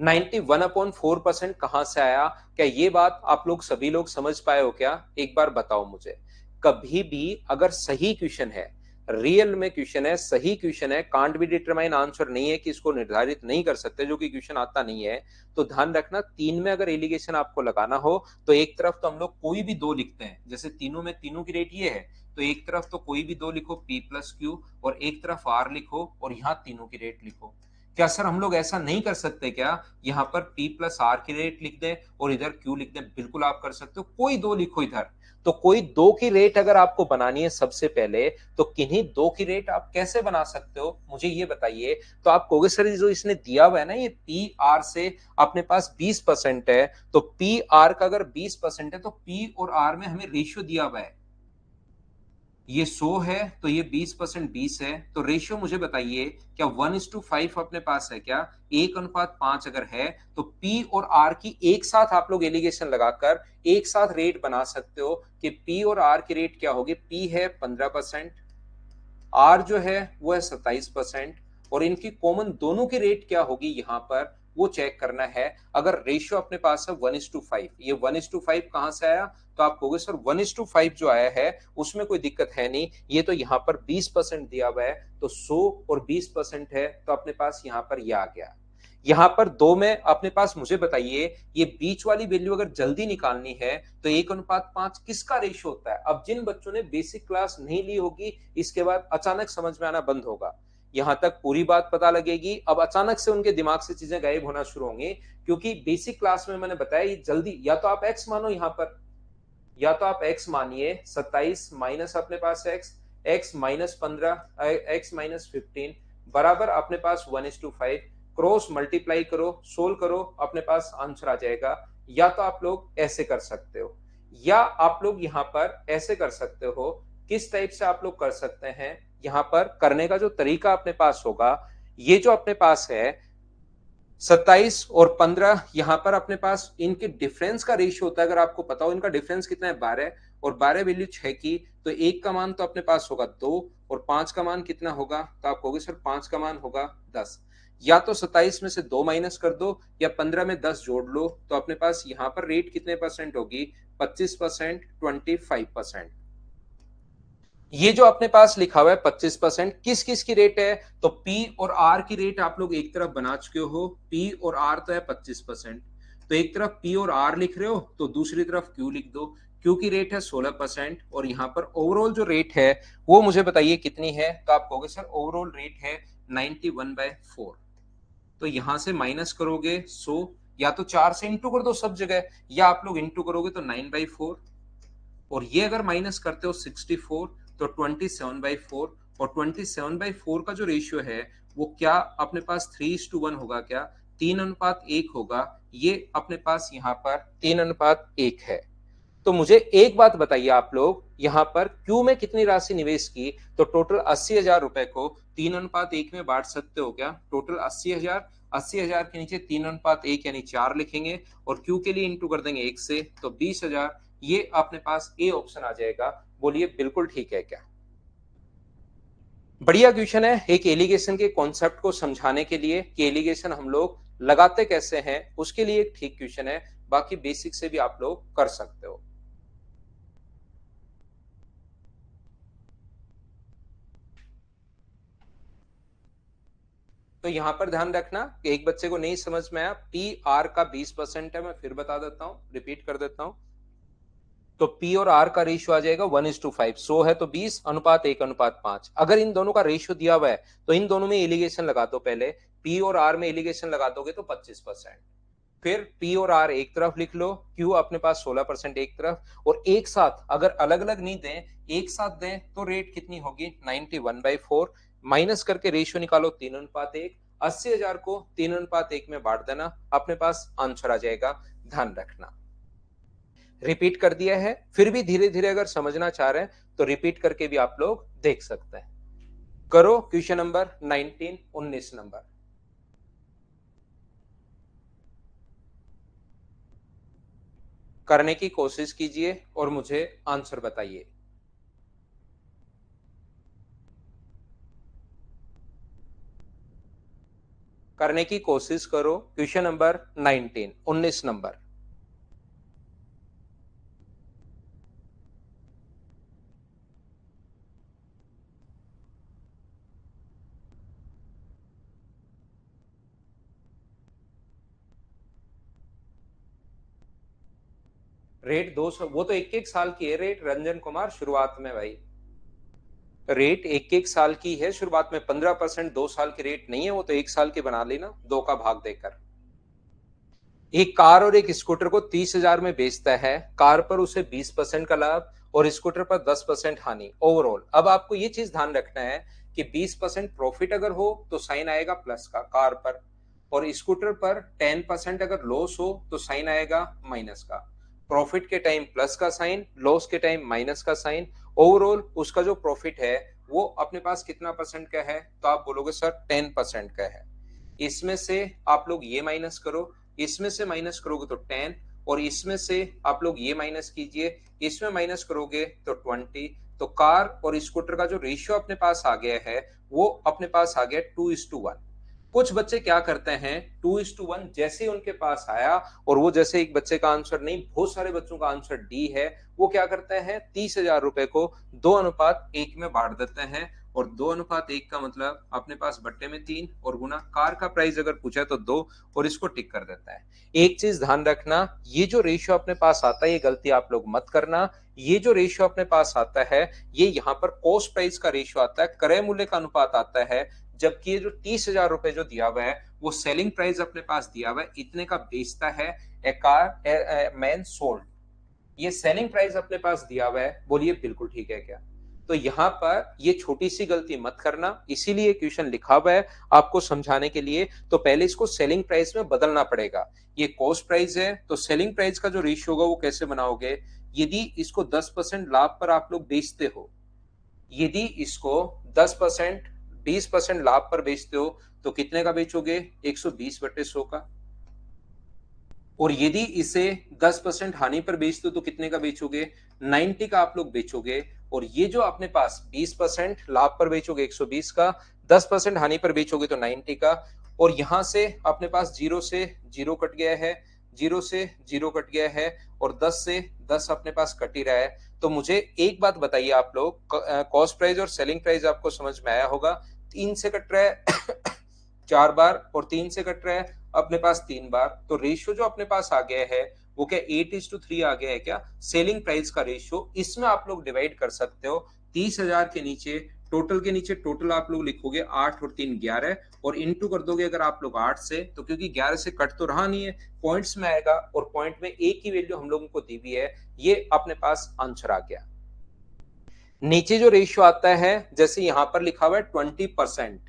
91/4% कहां से आया? क्या ये बात आप लोग सभी लोग समझ पाए हो क्या? एक बार बताओ मुझे। कभी भी अगर सही क्वेश्चन है, रियल में क्वेश्चन है, सही क्वेश्चन है, कांट बी डिटरमाइन आंसर नहीं है कि इसको निर्धारित नहीं कर सकते, जो कि क्वेश्चन आता नहीं है, तो ध्यान रखना तीन में अगर एलिगेशन आपको लगाना हो तो एक तरफ तो हम लोग कोई भी दो लिखते हैं, जैसे तीनों में तीनों की रेट ये है, तो एक तरफ तो कोई भी दो लिखो पी प्लस क्यू, और एक तरफ आर लिखो और यहाँ तीनों की रेट लिखो। क्या सर हम लोग ऐसा नहीं कर सकते क्या, यहाँ पर P प्लस आर की रेट लिख दें और इधर Q लिख दें? बिल्कुल आप कर सकते हो, कोई दो लिखो इधर। तो कोई दो की रेट अगर आपको बनानी है सबसे पहले, तो किन्हीं दो की रेट आप कैसे बना सकते हो, मुझे ये बताइए। तो आप कहोगे सर जो इसने दिया हुआ है ना, ये पी आर से अपने पास 20% है, तो पी आर का अगर 20% है तो पी और आर में हमें रेशियो दिया हुआ है, ये 100 है तो ये 20% 20 है, तो रेशियो मुझे बताइए क्या 1:5 अपने पास है क्या? 1:5 अगर है तो P और R की एक साथ आप लोग एलिगेशन लगाकर एक साथ रेट बना सकते हो कि P और R की रेट क्या होगी। P है 15%, R जो है वो है 27%, और इनकी कॉमन दोनों की रेट क्या होगी यहाँ पर, वो चेक करना है। अगर रेशियो अपने पास है 1:5, ये 1:5 कहां से आया, तो आप कहोगे सर 1:5 जो आया है उसमें कोई दिक्कत है नहीं, ये तो यहाँ पर 20% दिया हुआ है, तो 100 और 20% है, तो अपने पास यहाँ पर ये आ गया। यहाँ पर दो में अपने पास, मुझे बताइए ये बीच वाली वैल्यू अगर जल्दी निकालनी है तो 1:5 किसका रेशियो होता है। अब जिन बच्चों ने बेसिक क्लास नहीं ली होगी, इसके बाद अचानक समझ में आना बंद होगा, यहां तक पूरी बात पता लगेगी, अब अचानक से उनके दिमाग से चीजें गायब होना शुरू होंगी, क्योंकि बेसिक क्लास में मैंने बताया ये जल्दी, या तो आप एक्स मानो यहां पर, या तो आप x मानिए 27 माइनस अपने पास x -15 x-15 बराबर अपने पास 1:5, क्रॉस मल्टीप्लाई करो, सोल्व करो, अपने पास आंसर आ जाएगा। या तो आप लोग ऐसे कर सकते हो, या आप लोग यहां पर ऐसे कर सकते हो। किस टाइप से आप लोग कर सकते हैं, यहां पर करने का जो तरीका अपने पास होगा, ये जो अपने पास है 27 और 15, यहां पर अपने पास इनके डिफरेंस का रेशियो होता है। अगर आपको पता हो इनका डिफरेंस कितना है 12, और 12 वैल्यू 6 की, तो 1 का मान तो अपने पास होगा 2, और 5 का मान कितना होगा, तो आप कहोगे सर 5 का मान होगा 10। या तो 27 में से 2 माइनस कर दो, या 15 में 10 जोड़ लो, तो अपने पास यहां पर रेट कितने परसेंट होगी, 25%, 25%। ये जो अपने पास लिखा हुआ है 25%, किस किस की रेट है, तो P और R की रेट आप लोग एक तरफ बना चुके हो। P और R तो है 25%, तो एक तरफ P और R लिख रहे हो, तो दूसरी तरफ Q लिख दो। Q की रेट है 16%, और यहां पर ओवरऑल जो रेट है वो मुझे बताइए कितनी है, तो आप कहोगे सर ओवरऑल रेट है 91/4। तो यहां से माइनस करोगे 100, या तो 4 से इंटू कर दो सब जगह, या आप लोग इंटू करोगे तो 9/4, और ये अगर माइनस करते हो 64, तो 27/4, और 27/4 का जो रेशियो है वो क्या अपने पास 3:1 होगा, क्या 3:1 होगा, ये अपने पास यहाँ पर 3:1 है। तो मुझे एक बात बताइए आप लोग, यहाँ पर क्यू में कितनी राशि निवेश की, तो टोटल 80,000 रुपए को 3:1 में बांट सकते हो क्या, टोटल 80,000, 80,000 के नीचे 3:1 यानी 4 लिखेंगे, और क्यू के लिए इंटू कर देंगे 1 से, तो 20,000, ये अपने पास ए ऑप्शन आ जाएगा। बोलिए बिल्कुल ठीक है क्या। बढ़िया क्वेश्चन है, एक एलिगेशन के कॉन्सेप्ट को समझाने के लिए कि एलिगेशन हम लोग लगाते कैसे हैं, उसके लिए एक ठीक क्वेश्चन है। बाकी बेसिक से भी आप लोग कर सकते हो। तो यहां पर ध्यान रखना कि एक बच्चे को नहीं समझ में आया, पी आर का 20% है, मैं फिर बता देता हूं, रिपीट कर देता हूं। तो P और R का रेशियो आ जाएगा 1:5, 100 है तो 20:1:5। अगर इन दोनों का रेशियो दिया हुआ है तो इन दोनों में एलिगेशन लगा दो पहले, P और R में एलिगेशन लगा दोगे तो 25%। फिर P और R एक तरफ लिख लो, Q अपने पास 16% एक तरफ, और एक साथ अगर अलग अलग नहीं दें, एक साथ दें तो रेट कितनी होगी 91/4, माइनस करके रेशियो निकालो 3:1, 80,000 को 3:1 में बांट देना, अपने पास आंसर आ जाएगा। ध्यान रखना, रिपीट कर दिया है, फिर भी धीरे धीरे अगर समझना चाह रहे हैं तो रिपीट करके भी आप लोग देख सकते हैं। करो क्वेश्चन नंबर 19, 19 नंबर। करने की कोशिश कीजिए और मुझे आंसर बताइए। करने की कोशिश करो, क्वेश्चन नंबर 19, 19 नंबर। रेट 200, वो तो एक एक साल की है रेट रंजन कुमार, शुरुआत में भाई रेट एक एक साल की है शुरुआत में, 15% 2 साल की रेट नहीं है, वो तो एक साल की बना लेना, 2 का भाग देकर। एक कार और एक स्कूटर को 30,000 में बेचता है, कार पर उसे 20% का लाभ और स्कूटर पर 10% हानि ओवरऑल। अब आपको ये चीज ध्यान रखना है कि 20% प्रॉफिट अगर हो तो साइन आएगा प्लस का कार पर, और स्कूटर पर 10% अगर लॉस हो तो साइन आएगा माइनस का। प्रॉफिट के टाइम प्लस का साइन, लॉस के टाइम माइनस का साइन। ओवरऑल उसका जो प्रॉफिट है वो अपने पास कितना परसेंट का है, तो आप बोलोगे सर 10% का है। इसमें से आप लोग ये माइनस करो, इसमें से माइनस करोगे तो 10, और इसमें से आप लोग ये माइनस कीजिए, इसमें माइनस करोगे तो 20। तो कार और स्कूटर का जो रेशियो अपने पास आ गया है वो अपने पास आ गया 2:1। कुछ बच्चे क्या करते हैं 2:1 जैसे ही उनके पास आया, और वो जैसे एक बच्चे का आंसर नहीं, बहुत सारे बच्चों का आंसर डी है, वो क्या करते हैं 30,000 रुपए को 2:1 में बांट देते हैं। और 2:1 का मतलब अपने पास बट्टे में 3 और गुना कार का प्राइस अगर पूछा तो 2, और इसको टिक कर देता है। एक चीज ध्यान रखना, ये जो रेशियो अपने पास आता है ये गलती आप लोग मत करना। ये जो रेशियो अपने पास आता है ये यहाँ पर कॉस्ट प्राइस का रेशियो आता है, क्रय मूल्य का अनुपात आता है। जबकि ये जो 30,000 रुपए जो दिया हुआ है वो सेलिंग प्राइस अपने पास दिया हुआ है, इतने का बेचता है ए कार मैन सोल्ड, ये सेलिंग प्राइस अपने पास दिया हुआ है। बोलिए बिल्कुल ठीक है क्या? तो यहां पर ये छोटी सी गलती मत करना, इसीलिए क्वेश्चन लिखा हुआ है आपको समझाने के लिए। तो पहले इसको सेलिंग प्राइस में बदलना पड़ेगा। ये कॉस्ट प्राइस है तो सेलिंग प्राइस का जो रेशियो होगा वो कैसे बनाओगे? यदि इसको 10% लाभ पर आप लोग बेचते हो, यदि इसको 10% 20% लाभ पर बेचते हो तो कितने का बेचोगे? 120/100 का। और यदि इसे 10% हानि पर बेचते हो तो कितने का बेचोगे? 90 का आप लोग बेचोगे। और ये जो अपने पास 20% लाभ पर बेचोगे 120 का, 10% हानि पर बेचोगे तो 90 का। और यहां से अपने पास 0 से 0 कट गया है, 0 से 0 कट गया है, और 10 से 10 अपने पास कट ही रहा है। तो मुझे एक बात बताइए आप लोग, कॉस्ट प्राइस और सेलिंग प्राइस आपको समझ में आया होगा। 3 से कट रहा है 4 बार, और 3 से कट रहा है अपने पास 3 बार। तो रेशियो जो अपने पास आ गया है वो क्या 8:3 आ गया है क्या? सेलिंग प्राइस का रेशियो। इसमें आप लोग डिवाइड कर सकते हो। 30,000 के नीचे टोटल, के नीचे टोटल आप लोग लिखोगे 8 और 3 11, और इंटू कर दोगे अगर आप लोग 8 से, तो क्योंकि 11 से कट तो रहा नहीं है, पॉइंट्स में आएगा, और पॉइंट में एक ही वैल्यू हम लोगों को दी हुई है, ये अपने पास आंसर आ गया। नीचे जो रेशियो आता है, जैसे यहां पर लिखा हुआ है 20%,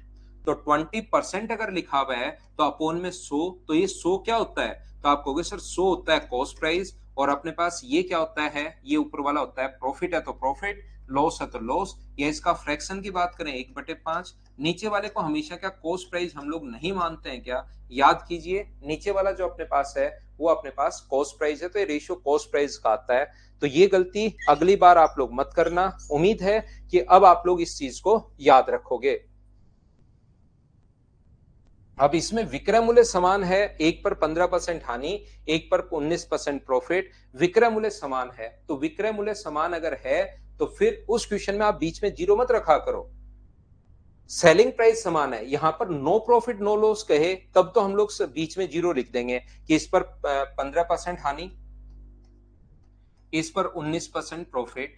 तो 20% अगर लिखा हुआ है तो अपोन में 100, तो ये 100 क्या होता है? तो आप कहोगे सर 100 होता है कॉस्ट प्राइस, और अपने पास ये क्या होता है? ये ऊपर वाला होता है प्रॉफिट, है तो प्रॉफिट, लॉस है तो लॉस, या इसका फ्रैक्शन की बात करें 1/5। नीचे वाले को हमेशा क्या कॉस्ट प्राइस हम लोग नहीं मानते हैं क्या? याद कीजिए, नीचे वाला जो अपने पास है वो अपने पास कॉस्ट प्राइस है, तो ये रेशियो कॉस्ट प्राइस का आता है। तो ये गलती अगली बार आप लोग मत करना। उम्मीद है कि अब आप लोग इस चीज को याद रखोगे। अब इसमें विक्रय मूल्य समान है, एक पर 15% हानि, एक पर 19% प्रॉफिट। विक्रय मूल्य समान है, तो विक्रय मूल्य समान अगर है तो फिर उस क्वेश्चन में आप बीच में जीरो मत रखा करो। सेलिंग प्राइस समान है, यहां पर नो प्रॉफिट नो लॉस कहे तब तो हम लोग बीच में जीरो लिख देंगे कि इस पर 15% हानि, इस पर 19% प्रॉफिट,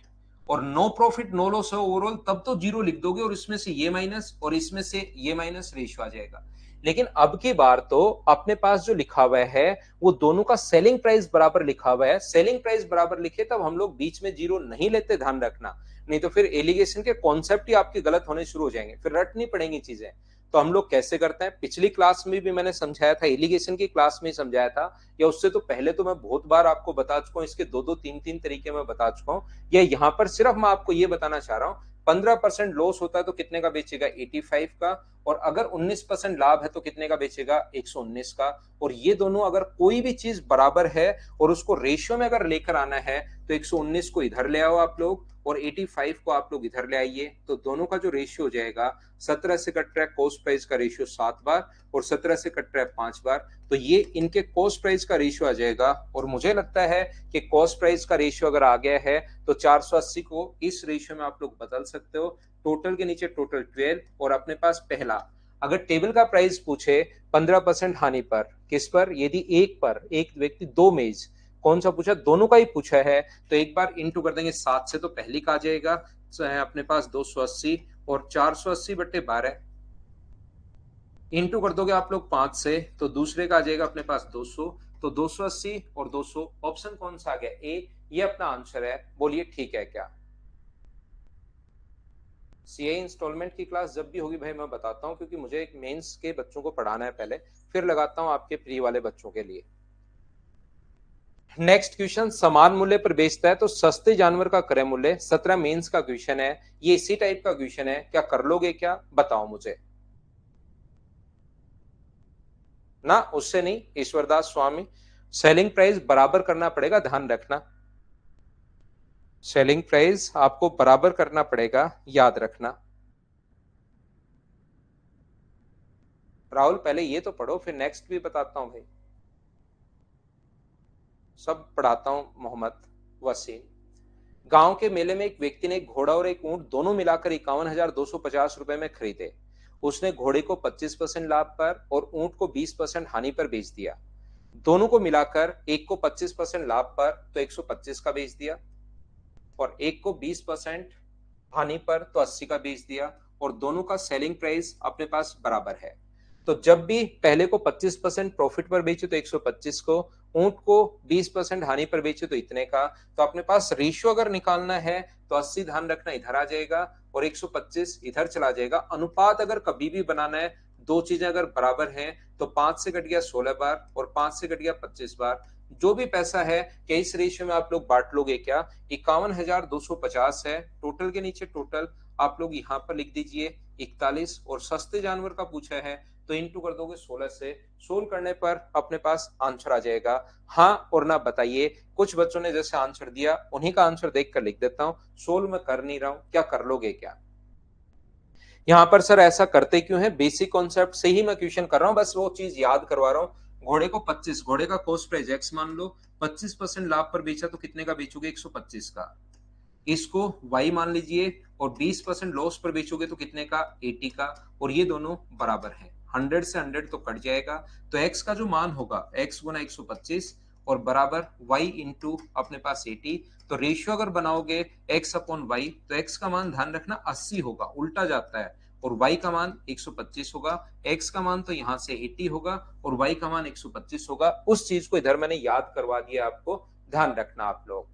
और नो प्रॉफिट नो लॉस है ओवरऑल, तब तो जीरो लिख दोगे, और इसमें से ये माइनस और इसमें से ये माइनस, रेशियो आ जाएगा। लेकिन अब की बार तो अपने पास जो लिखा हुआ है वो दोनों का सेलिंग प्राइस बराबर लिखा हुआ है। सेलिंग प्राइस बराबर लिखे तब हम लोग बीच में जीरो नहीं लेते, ध्यान रखना, नहीं तो फिर एलिगेशन के कॉन्सेप्ट ही आपके गलत होने शुरू हो जाएंगे, फिर रटनी पड़ेंगी चीजें। तो हम लोग कैसे करते हैं, पिछली क्लास में भी मैंने समझाया था, एलिगेशन की क्लास में समझाया था, या उससे तो पहले तो मैं बहुत बार आपको बता चुका हूं, इसके दो दो तीन तीन तरीके मैं बता चुका हूं। या यहां पर सिर्फ मैं आपको ये बताना चाह रहा हूं, 15% लॉस होता है तो कितने का बेचेगा? 85 का। और अगर 19% लाभ है तो कितने का बेचेगा? 119 का। और ये दोनों अगर कोई भी चीज बराबर है और उसको रेशियो में अगर लेकर आना है तो 119 को इधर ले आओ आप लोग, और 85 को आप लोग इधर ले आइए, तो दोनों का जो रेशियो हो जाएगा, 17 से कट रहा है कॉस्ट प्राइस का रेशियो 7 बार, और 17 से कट रहा है 5 बार, तो ये इनके कॉस्ट प्राइस का रेशियो आ जाएगा। और मुझे लगता है कि कॉस्ट प्राइस का रेशियो अगर आ गया है तो 480 को इस रेशियो में आप लोग बदल सकते हो। टोटल के नीचे टोटल 12, और अपने पास पहला, अगर टेबल का प्राइस पूछे 15% हानि पर, किस पर? यदि एक पर, एक व्यक्ति दो मेज, कौन सा पूछा? दोनों का ही पूछा है, तो एक बार इंटू कर देंगे 7 से, तो पहली का आ जाएगा अपने पास 280, और 480/12 इंटू कर दोगे आप लोग 5 से, तो दूसरे का आ जाएगा अपने पास 200, तो 280 और 200, ऑप्शन कौन सा आ गया? ए, ये अपना आंसर है। बोलिए ठीक है क्या? सीए इंस्टॉलमेंट की क्लास जब भी होगी भाई मैं बताता हूँ, क्योंकि मुझे एक मेंस के बच्चों को पढ़ाना है पहले, फिर लगाता हूँ आपके प्री वाले बच्चों के लिए। नेक्स्ट क्वेश्चन, समान मूल्य पर बेचता है तो सस्ते जानवर का क्रय मूल्य, 17 मेंस का क्वेश्चन है। ये इसी टाइप का क्वेश्चन है, क्या कर लोगे क्या? बताओ मुझे। ना, उससे नहीं ईश्वरदास स्वामी, सेलिंग प्राइस बराबर करना पड़ेगा, ध्यान रखना, सेलिंग प्राइस आपको बराबर करना पड़ेगा, याद रखना। राहुल पहले ये तो पढ़ो, फिर नेक्स्ट भी बताता हूं भाई, सब पढ़ाता हूं। मोहम्मद वसीम। गांव के मेले में एक व्यक्ति ने एक घोड़ा और एक ऊंट दोनों मिलाकर 51,250 रुपए में खरीदे। उसने घोड़े को 25% लाभ पर और ऊंट को 20% हानि पर बेच दिया। दोनों को मिलाकर एक को 25% लाभ पर तो 125 का बेच दिया, और एक को 20% हानि पर तो 80 का बेच दिया, और दोनों का सेलिंग प्राइस अपने पास बराबर है। तो जब भी पहले को 25% प्रॉफिट पर बेचे तो 125 को, ऊंट को 20% हानि पर बेचे तो इतने का। तो अपने पास रेशियो अगर निकालना है तो 80 ध्यान रखना इधर आ जाएगा और 125 इधर चला जाएगा। अनुपात अगर कभी भी बनाना है, दो चीजें अगर बराबर हैं तो 5 से कट गया 16 बार और 5 से कट गया 25 बार। जो भी पैसा है क्या इस रेशियो में आप लोग बांट लोगे क्या? 51,250 है, टोटल के नीचे टोटल आप लोग यहां पर लिख दीजिए 41, और सस्ते जानवर का पूछा है तो इंटू कर दोगे 16 से। सोल्व करने पर अपने पास आंसर आ जाएगा। हाँ और ना बताइए। कुछ बच्चों ने जैसे आंसर दिया उन्हीं का आंसर देख कर लिख देता हूं, सोल्व मैं कर नहीं रहा हूं, क्या कर लोगे क्या? यहां पर सर ऐसा करते क्यों है? बेसिक कॉन्सेप्ट से ही मैं क्वेश्चन कर रहा हूं, बस वो चीज याद करवा रहा हूं। घोड़े को 25, घोड़े का कॉस्ट प्राइस एक्स मान लो, 25% लाभ पर बेचा तो कितने का बेचोगे? 125 का। इसको y मान लीजिए, और 20% लॉस पर बेचोगे तो कितने का? 80 का। और ये दोनों बराबर है, 100 से 100 तो कट जाएगा, तो x का जो मान होगा x गुना 125 और बराबर y इंटू अपने पास 80। तो रेशियो अगर बनाओगे x अपॉन y तो x का मान ध्यान रखना 80 होगा, उल्टा जाता है, और y का मान 125 होगा। x का मान तो यहां से 80 होगा और y का मान 125 होगा। उस चीज को इधर मैंने याद करवा दिया, आपको ध्यान रखना आप लोग।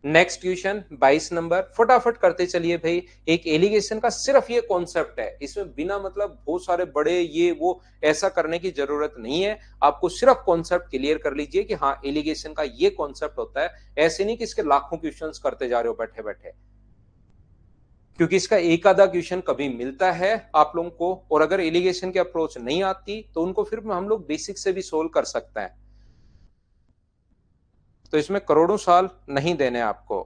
नेक्स्ट क्वेश्चन 22 नंबर, फटाफट करते चलिए भाई। एक एलिगेशन का सिर्फ ये कॉन्सेप्ट है, इसमें बिना मतलब बहुत सारे बड़े ये वो ऐसा करने की जरूरत नहीं है। आपको सिर्फ कॉन्सेप्ट क्लियर कर लीजिए कि हाँ एलिगेशन का ये कॉन्सेप्ट होता है। ऐसे नहीं कि इसके लाखों क्वेश्चंस करते जा रहे हो बैठे बैठे, क्योंकि इसका एक आधा क्वेश्चन कभी मिलता है आप लोगों को, और अगर एलिगेशन की अप्रोच नहीं आती तो उनको फिर हम लोग बेसिक से भी सोल्व कर सकते हैं। तो इसमें करोड़ों साल नहीं देने आपको।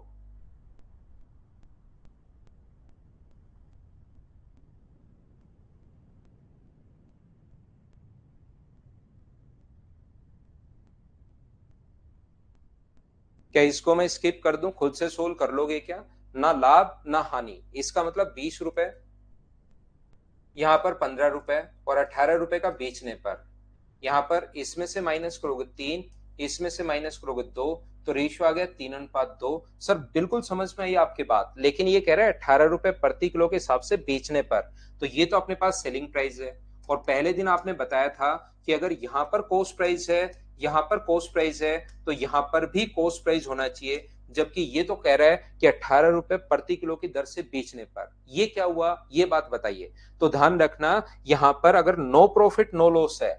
क्या इसको मैं स्किप कर दूं? खुद से सोल्व कर लोगे क्या? ना लाभ ना हानि, इसका मतलब 20 रुपए, यहां पर 15 रुपए और 18 रुपए का बेचने पर। यहां पर इसमें से माइनस करोगे 3, इसमें से माइनस करोगे 2, तो रेशियो आ गया 3:2। सर बिल्कुल समझ में आई आपकी बात, लेकिन ये कह रहा है 18 रुपए प्रति किलो के हिसाब से बेचने पर, तो ये तो अपने पास सेलिंग प्राइस है। और पहले दिन आपने बताया था कि अगर यहाँ पर कॉस्ट प्राइस है, यहाँ पर कॉस्ट प्राइस है, तो यहाँ पर भी कॉस्ट प्राइस होना चाहिए। जबकि ये तो कह रहा है कि 18 रुपए प्रति किलो की दर से बेचने पर। ये क्या हुआ, ये बात बताइए। तो ध्यान रखना, यहां पर अगर नो प्रॉफिट नो लॉस है,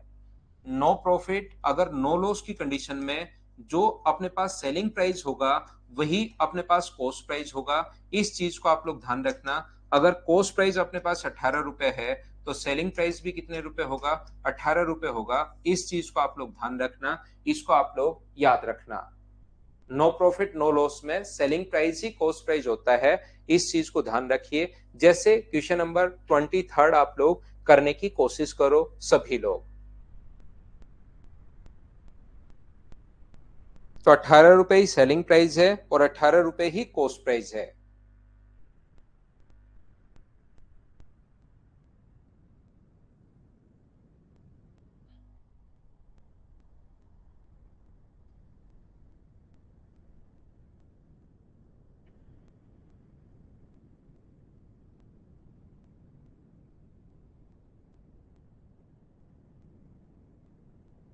नो प्रॉफिट अगर नो लॉस की कंडीशन में जो अपने पास सेलिंग प्राइस होगा वही अपने पास कॉस्ट प्राइस होगा। इस चीज को आप लोग ध्यान रखना। अगर कॉस्ट प्राइस अपने पास 18 रुपए है तो सेलिंग प्राइस भी कितने रुपए होगा? 18 रुपए होगा। इस चीज को आप लोग ध्यान रखना, इसको आप लोग याद रखना। नो प्रॉफिट नो लॉस में सेलिंग प्राइस ही कॉस्ट प्राइस होता है, इस चीज को ध्यान रखिए। जैसे क्वेश्चन नंबर 23 आप लोग करने की कोशिश करो सभी लोग। तो 18 रुपए ही सेलिंग प्राइस है और 18 रुपए ही कॉस्ट प्राइस है।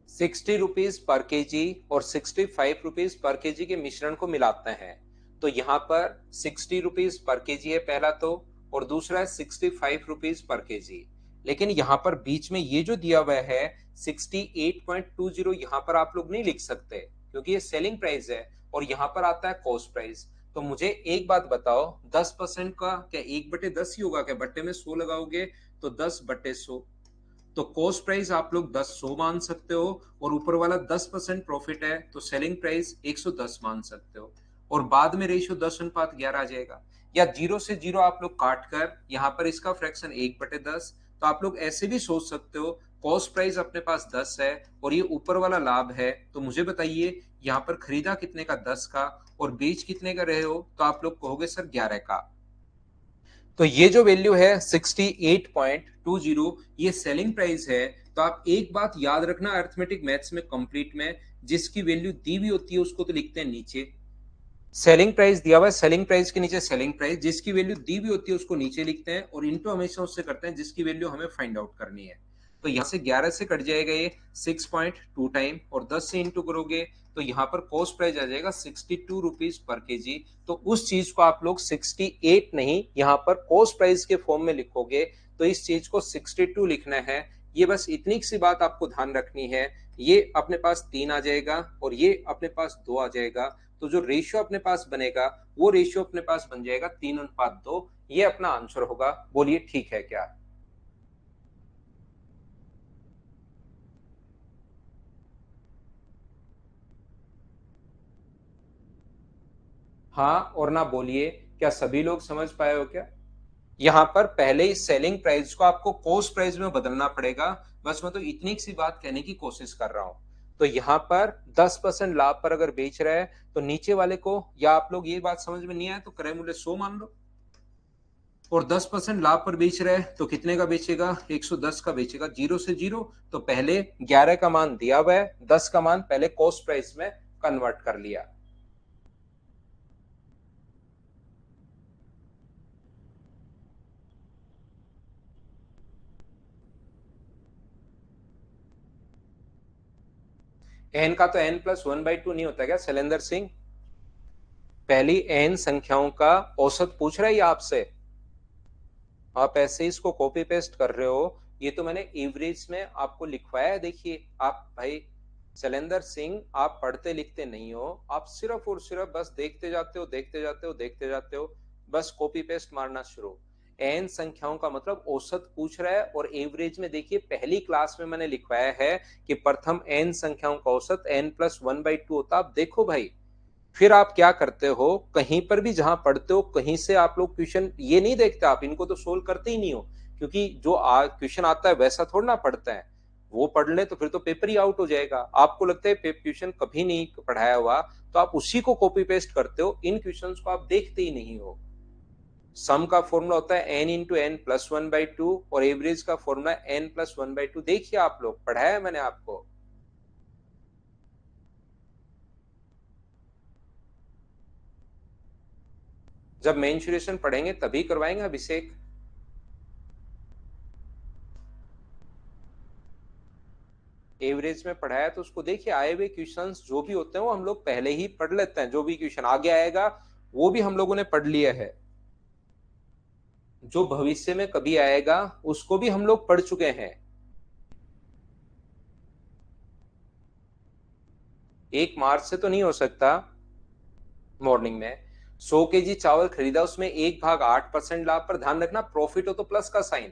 60 रुपीज पर केजी और 65 रुपीज पर केजी के मिश्रण को मिलाते हैं। तो यहाँ पर 60 रुपीज पर केजी है पहला तो, और दूसरा है 65 रुपीज पर केजी। लेकिन यहाँ पर बीच में ये जो दिया हुआ है 68.20, यहाँ पर आप लोग नहीं लिख सकते क्योंकि ये सेलिंग प्राइस है, और यहाँ पर आता है कॉस्ट प्राइस। तो मुझे एक बात बताओ, 10% का क्या 1/10 ही होगा क्या? बट्टे में 100 लगाओगे तो 10/100, तो कॉस्ट प्राइस आप लोग 10 मान सकते हो, और ऊपर वाला 10% प्रॉफिट है तो सेलिंग प्राइस 110 मान सकते हो, और बाद में रेशियो 10:11 आ जाएगा। या जीरो से जीरो आप लोग काट कर यहाँ पर इसका फ्रैक्शन 1/10, तो आप लोग ऐसे भी सोच सकते हो, कॉस्ट प्राइस अपने पास 10 है और ये ऊपर वाला लाभ है, तो मुझे बताइए यहाँ पर खरीदा कितने का, 10 का, और बेच कितने का रहे हो, तो आप लोग कहोगे सर 11 का। तो ये जो वैल्यू है 68.20, ये सेलिंग प्राइस है। तो आप एक बात याद रखना अर्थमेटिक मैथ्स में कंप्लीट में, जिसकी वैल्यू दी हुई होती है उसको तो लिखते हैं नीचे, सेलिंग प्राइस दिया हुआ है, सेलिंग प्राइस के नीचे सेलिंग प्राइस, जिसकी वैल्यू दी हुई होती है उसको नीचे लिखते हैं, और इनटू हमेशा उससे करते हैं जिसकी वैल्यू हमें फाइंड आउट करनी है। तो यहाँ से 11 से कट जाएगा ये 6.2 टाइम, और 10 से इंटू करोगे तो यहाँ पर कॉस्ट प्राइस आ जाएगा 62 रुपीज पर केजी। तो उस चीज को आप लोग 68 नहीं, यहाँ पर कॉस्ट प्राइस के फॉर्म में लिखोगे तो इस चीज को 62 लिखना है। ये बस इतनी सी बात आपको ध्यान रखनी है। ये अपने पास 3 आ जाएगा और ये अपने पास 2 आ जाएगा, तो जो रेशियो अपने पास बनेगा वो रेशियो अपने पास बन जाएगा 3:2। ये अपना आंसर होगा। बोलिए ठीक है क्या? हाँ और ना बोलिए, क्या सभी लोग समझ पाए हो क्या? यहाँ पर पहले इस सेलिंग प्राइस को आपको कॉस्ट प्राइस में बदलना पड़ेगा। बस मैं तो इतनी सी बात कहने की कोशिश कर रहा हूं। तो यहाँ पर 10% लाभ पर अगर बेच रहा है तो नीचे वाले को, या आप लोग ये बात समझ में नहीं आया तो क्रय मूल्य 100 मान लो, और 10% लाभ पर बेच रहा है तो कितने का बेचेगा, 110 का बेचेगा, जीरो से जीरो। तो पहले 11 का मान दिया हुआ है, 10 का मान पहले कॉस्ट प्राइस में कन्वर्ट कर लिया। एन का तो n+1/2 नहीं होता क्या शैलेंद्र सिंह? पहली एन संख्याओं का औसत पूछ रहा है ये आपसे, आप ऐसे ही इसको कॉपी पेस्ट कर रहे हो। ये तो मैंने एवरेज में आपको लिखवाया है। देखिए आप भाई शैलेंद्र सिंह, आप पढ़ते लिखते नहीं हो, आप सिर्फ और सिर्फ बस देखते जाते हो, देखते जाते हो, देखते जाते हो, बस कॉपी पेस्ट मारना शुरू। एन संख्याओं का मतलब औसत पूछ रहा है, और एवरेज में देखिए पहली क्लास में मैंने लिखवाया है कि प्रथम एन संख्याओं का औसत n+1/2 होता। आप देखो भाई, फिर आप क्या करते हो, कहीं पर भी जहां पढ़ते हो कहीं से आप लोग क्वेश्चन ये नहीं देखते, आप इनको तो सोल्व करते ही नहीं हो, क्योंकि जो क्वेश्चन आता है वैसा थोड़ा ना पढ़ता है। वो पढ़ ले तो फिर तो पेपर ही आउट हो जाएगा। आपको लगता है क्वेश्चन कभी नहीं पढ़ाया हुआ, तो आप उसी को कॉपी पेस्ट करते हो, इन क्वेश्चंस को आप देखते ही नहीं हो। सम का फॉर्मूला होता है n × n+1/2, और एवरेज का फॉर्मूला n+1/2। देखिए आप लोग, पढ़ाया है मैंने आपको। जब मेंसुरेशन पढ़ेंगे तभी करवाएंगे अभिषेक। एवरेज में पढ़ाया तो उसको देखिए, आए हुए क्वेश्चंस जो भी होते हैं वो हम लोग पहले ही पढ़ लेते हैं। जो भी क्वेश्चन आगे आएगा वो भी हम लोगों ने पढ़ लिया है, जो भविष्य में कभी आएगा उसको भी हम लोग पढ़ चुके हैं। 1 मार्च से तो नहीं हो सकता। मॉर्निंग में 100 kg चावल खरीदा, उसमें एक भाग 8% लाभ पर, ध्यान रखना प्रॉफिट हो तो प्लस का साइन,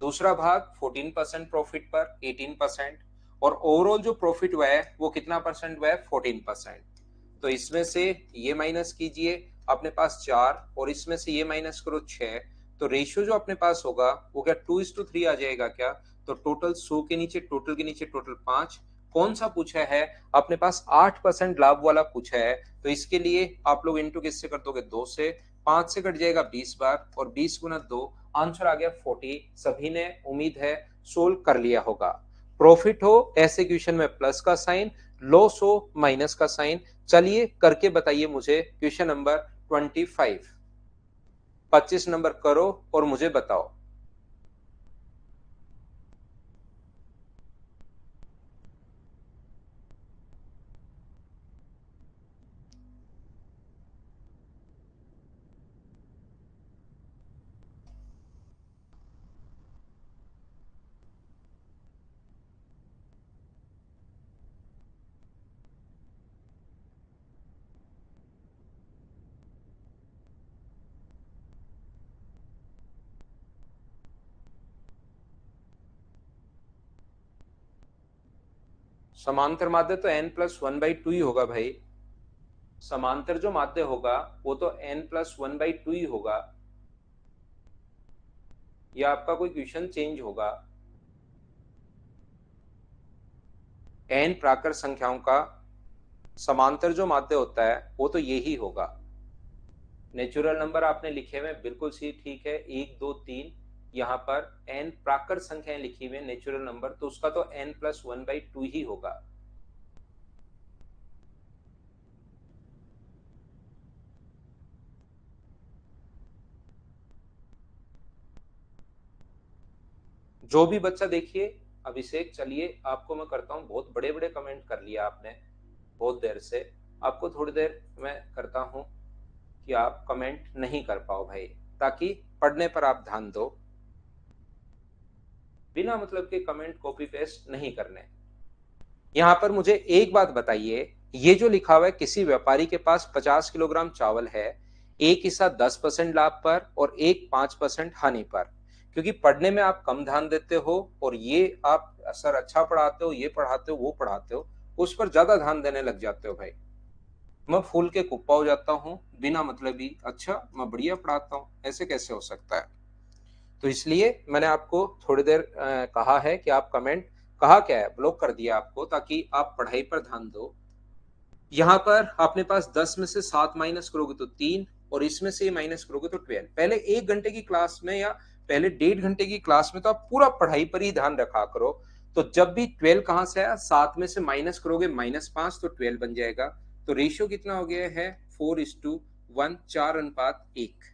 दूसरा भाग 14% प्रॉफिट पर 18%, और ओवरऑल जो प्रॉफिट हुआ है वो कितना परसेंट हुआ है, 14%। तो इसमें से ये माइनस कीजिए, अपने पास 4, और इसमें से ये माइनस करो 6, तो रेशियो जो अपने पास होगा वो क्या 2:3 आ जाएगा क्या? तो टोटल 100 के नीचे टोटल के नीचे टोटल 5। कौन सा पूछा है? अपने पास 8% लाभ वाला पूछा है, तो इसके लिए आप लोग इंटू किससे कर दोगे, 2 से। 5 से कट जाएगा 20 बार, और 20 × 2, आंसर आ गया 40। सभी ने उम्मीद है सोल्व कर लिया होगा। प्रॉफिट हो ऐसे क्वेश्चन में प्लस का साइन, लॉस हो माइनस का साइन। चलिए करके बताइए मुझे क्वेश्चन नंबर 25। 25 नंबर करो और मुझे बताओ। समांतर माध्य तो n+1/2 ही होगा भाई। समांतर जो माध्य होगा वो तो n+1/2 ही होगा। या आपका कोई क्वेश्चन चेंज होगा। n प्राकृत संख्याओं का समांतर जो माध्य होता है वो तो यही होगा। नेचुरल नंबर आपने लिखे हुए बिल्कुल सी ठीक है, 1 2 3, यहाँ पर n प्राकृत संख्याएं लिखी हुई है नेचुरल नंबर, तो उसका तो n+1/2 ही होगा। जो भी बच्चा देखिए, अभिषेक चलिए आपको मैं करता हूँ, बहुत बड़े बड़े कमेंट कर लिया आपने बहुत देर से, आपको थोड़ी देर मैं करता हूँ कि आप कमेंट नहीं कर पाओ भाई, ताकि पढ़ने पर आप ध्यान दो, बिना मतलब के कमेंट कॉपी पेस्ट नहीं करने। यहां पर मुझे एक बात बताइए, ये जो लिखा हुआ है किसी व्यापारी के पास 50 किलोग्राम चावल है, एक हिस्सा 10% लाभ पर और एक 5% हानि पर, क्योंकि पढ़ने में आप कम ध्यान देते हो और ये आप सर अच्छा पढ़ाते हो, ये पढ़ाते हो, वो पढ़ाते हो, उस पर ज्यादा ध्यान देने लग जाते हो भाई। मैं फूल के कुप्पा हो जाता हूँ बिना मतलब ही, अच्छा मैं बढ़िया पढ़ाता हूँ, ऐसे कैसे हो सकता है। तो इसलिए मैंने आपको थोड़ी देर कहा है कि आप कमेंट, कहा क्या है, ब्लॉक कर दिया आपको, ताकि आप पढ़ाई पर ध्यान दो। यहाँ पर अपने पास 10 में से 7 माइनस करोगे तो 3, और इसमें से माइनस करोगे तो 12। पहले 1 घंटे की क्लास में या पहले 1.5 घंटे की क्लास में तो आप पूरा पढ़ाई पर ही ध्यान रखा करो। तो जब भी 12 कहां से आया, 7 में से माइनस करोगे -5 तो 12 बन जाएगा। तो रेशियो कितना हो गया है, 4:1, 4:1।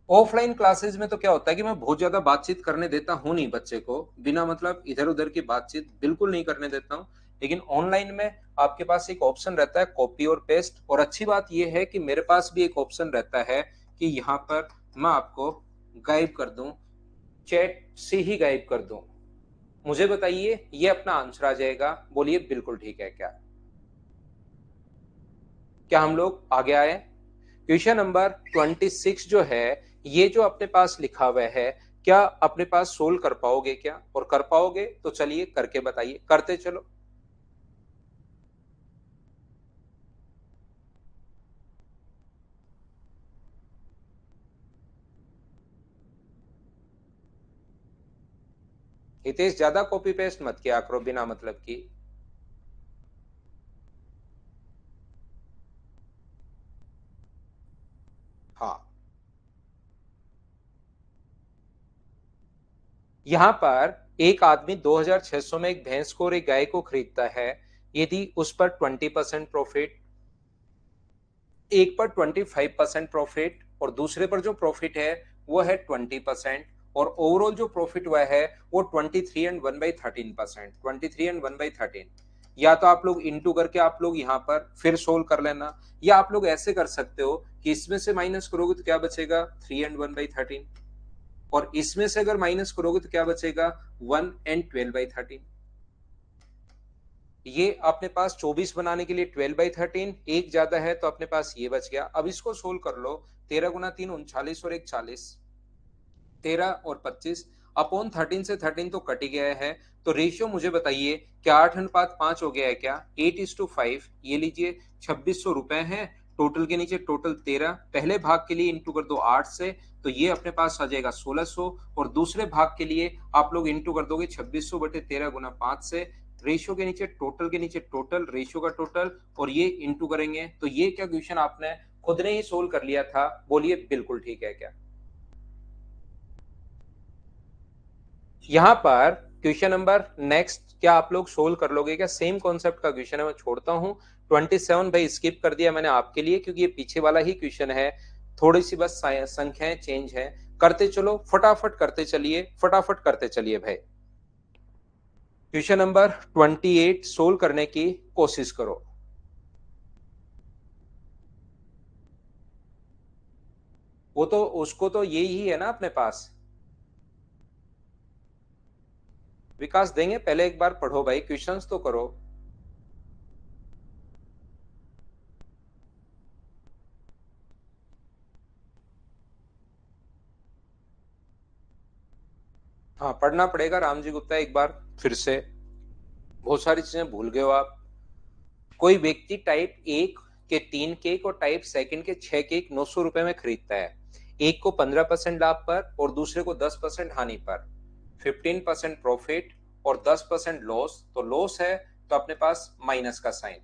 ऑफलाइन क्लासेस में तो क्या होता है कि मैं बहुत ज्यादा बातचीत करने देता हूं नहीं बच्चे को, बिना मतलब इधर उधर की बातचीत बिल्कुल नहीं करने देता हूं। लेकिन ऑनलाइन में आपके पास एक ऑप्शन रहता है कॉपी और पेस्ट, और अच्छी बात यह है कि मेरे पास भी एक ऑप्शन रहता है कि यहाँ पर मैं आपको गायब कर दूं, चैट से ही गायब कर दूं। मुझे बताइए, ये अपना आंसर आ जाएगा, बोलिए बिल्कुल ठीक है क्या? क्या हम लोग आगे आए? क्वेश्चन नंबर 26 जो है, ये जो अपने पास लिखा हुआ है, क्या अपने पास सोल्व कर पाओगे क्या? और कर पाओगे तो चलिए करके बताइए, करते चलो। हितेश ज्यादा कॉपी पेस्ट मत किया करो बिना मतलब की। हाँ, यहां पर एक आदमी 2600 में एक भैंस को और एक गाय को खरीदता है। यदि उस पर 20% प्रॉफिट, एक पर 25% प्रॉफिट और दूसरे पर जो प्रॉफिट है वो है 20%, और ओवरऑल जो प्रॉफिट हुआ है वो 23 and 1/13%, 23 and 1/13। या तो आप लोग इंटू करके आप लोग यहाँ पर फिर सोल्व कर लेना, या आप लोग ऐसे कर सकते हो कि इसमें से माइनस करोगे तो क्या बचेगा, 3 and 1/13, और इसमें से अगर माइनस करोगे तो क्या बचेगा, 1 and 12/13। ये अपने पास 24 बनाने के लिए 12/13, एक ज्यादा है तो अपने पास ये बच गया। अब इसको सोल्व कर लो, 13 × 3 = 39 और 1 40, 13 और 25 अपॉन 13 से 13 तो कट ही गया है। तो रेशियो मुझे बताइए, क्या 8:5 हो गया है क्या, 8:5। ये लीजिए 2600 रुपए है, टोटल के नीचे टोटल 13, पहले भाग के लिए इंटू कर दो 8 से, तो ये अपने पास आ जाएगा 1600, और दूसरे भाग के लिए आप लोग इंटू कर दोगे 2600/13 × 5 से, रेशियो के नीचे टोटल के नीचे टोटल, रेशियो का टोटल, और ये इंटू करेंगे। तो ये क्या क्वेश्चन आपने खुद ने ही सोल्व कर लिया था, बोलिए बिल्कुल ठीक है क्या? यहां पर क्वेश्चन नंबर नेक्स्ट, क्या आप लोग सोल्व कर लोगे क्या? सेम कॉन्सेप्ट का क्वेश्चन है, मैं छोड़ता हूं 27 भाई, स्किप कर दिया मैंने आपके लिए क्योंकि ये पीछे वाला ही क्वेश्चन है, थोड़ी सी बस संख्याएं चेंज है। करते चलो, फटाफट करते चलिए, फटाफट करते चलिए भाई। क्वेश्चन नंबर 28 सोल्व करने की कोशिश करो। वो तो उसको तो यही है ना अपने पास, विकास देंगे, पहले एक बार पढ़ो भाई, क्वेश्चंस तो करो। हाँ, पढ़ना पड़ेगा रामजी गुप्ता एक बार फिर से, बहुत सारी चीजें भूल गए हो आप। कोई व्यक्ति टाइप 1 के 3 केक और टाइप सेकंड के 6 केक 900 रुपए में खरीदता है। एक को 15% लाभ पर और दूसरे को 10% हानि पर, 15% प्रॉफिट और 10% लॉस, तो लॉस है तो अपने पास माइनस का साइन।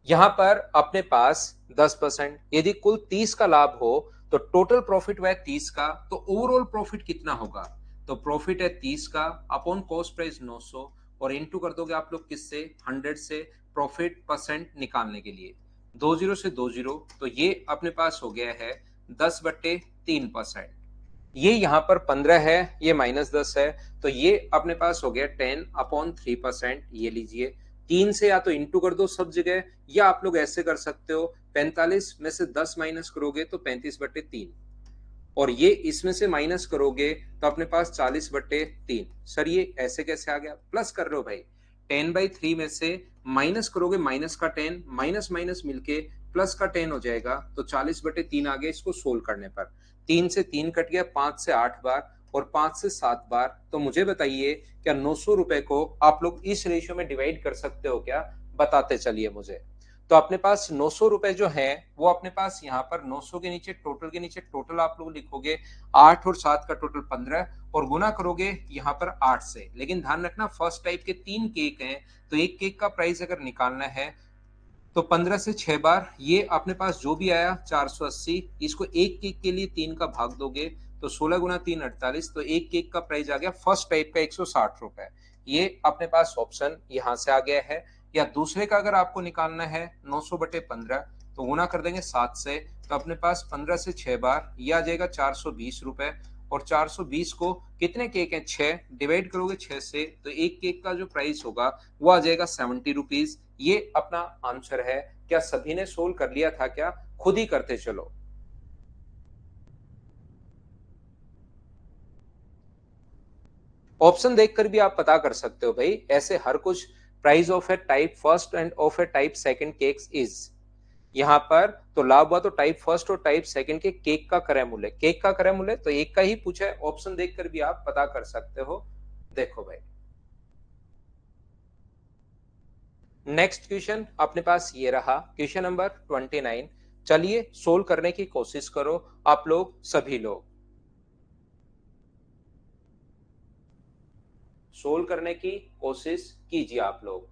यहां पर अपने पास 10%, यदि कुल 30 का लाभ हो तो टोटल प्रॉफिट हुआ 30 का, तो ओवरऑल प्रॉफिट कितना होगा? तो प्रॉफिट है 30 का अपॉन कॉस्ट प्राइस 900 और इनटू कर दोगे आप लोग किससे? 100 से, प्रॉफिट परसेंट निकालने के लिए। 20 से 20, तो ये अपने पास हो गया है 10/3%। ये यहाँ पर 15 है, ये -10 है, तो ये अपने पास हो गया 10/3%। ये लीजिए, 3 से या तो इंटू कर दो सब जगह, या आप लोग ऐसे कर सकते हो, 45 में से 10 माइनस करोगे तो 35/3, और ये इसमें से माइनस करोगे तो अपने पास 40/3। सर ये ऐसे कैसे आ गया? प्लस कर रहे हो भाई, 10/3 में से माइनस करोगे माइनस का 10, माइनस माइनस मिलके प्लस का 10 हो जाएगा, तो 40/3 आ गया इसको सोल्व करने पर। 3 से 3 कट गया, 5 से 8 बार और 5 से 7 बार। तो मुझे बताइए, क्या 900 रुपए को आप लोग इस रेशियो में डिवाइड कर सकते हो क्या? बताते चलिए मुझे। तो अपने पास 900 रुपए जो है वो अपने पास यहाँ पर 900 के नीचे टोटल आप लोग लिखोगे 8 और 7 का टोटल 15 और गुना करोगे यहाँ पर 8 से। लेकिन ध्यान रखना फर्स्ट टाइप के 3 केक हैं, तो एक केक का प्राइस अगर निकालना है तो 15 से 6 बार, ये अपने पास जो भी आया 480, इसको एक केक के लिए 3 का भाग दोगे तो 16 गुना 3 48, तो एक केक का प्राइस आ गया फर्स्ट टाइप का 160 रुपए। ये अपने पास ऑप्शन यहाँ से आ गया है। या दूसरे का अगर आपको निकालना है 900/15, तो गुना कर देंगे 7 से, तो अपने पास 15 से 6 बार ये आ जाएगा 420 रुपए। और 420 को कितने केक हैं? 6, डिवाइड करोगे 6 से, तो एक केक का जो प्राइस होगा वो आ जाएगा 70 रुपीज। ये अपना आंसर है। क्या सभी ने सोल्व कर लिया था क्या? खुद ही करते चलो। ऑप्शन देखकर भी आप पता कर सकते हो भाई, ऐसे हर कुछ। Price of A type first end of A type second cakes is, यहाँ पर तो लाभ हुआ तो टाइप फर्स्ट और टाइप सेकंड के केक का क्रय मूल्य, केक का क्रय मूल्य तो एक का ही पूछा है। ऑप्शन देखकर भी आप पता कर सकते हो। देखो भाई, नेक्स्ट क्वेश्चन अपने पास ये रहा, क्वेश्चन नंबर 29। चलिए सोल्व करने की कोशिश करो आप लोग सभी लोग, सोल्व करने की कोशिश कीजिए आप लोग।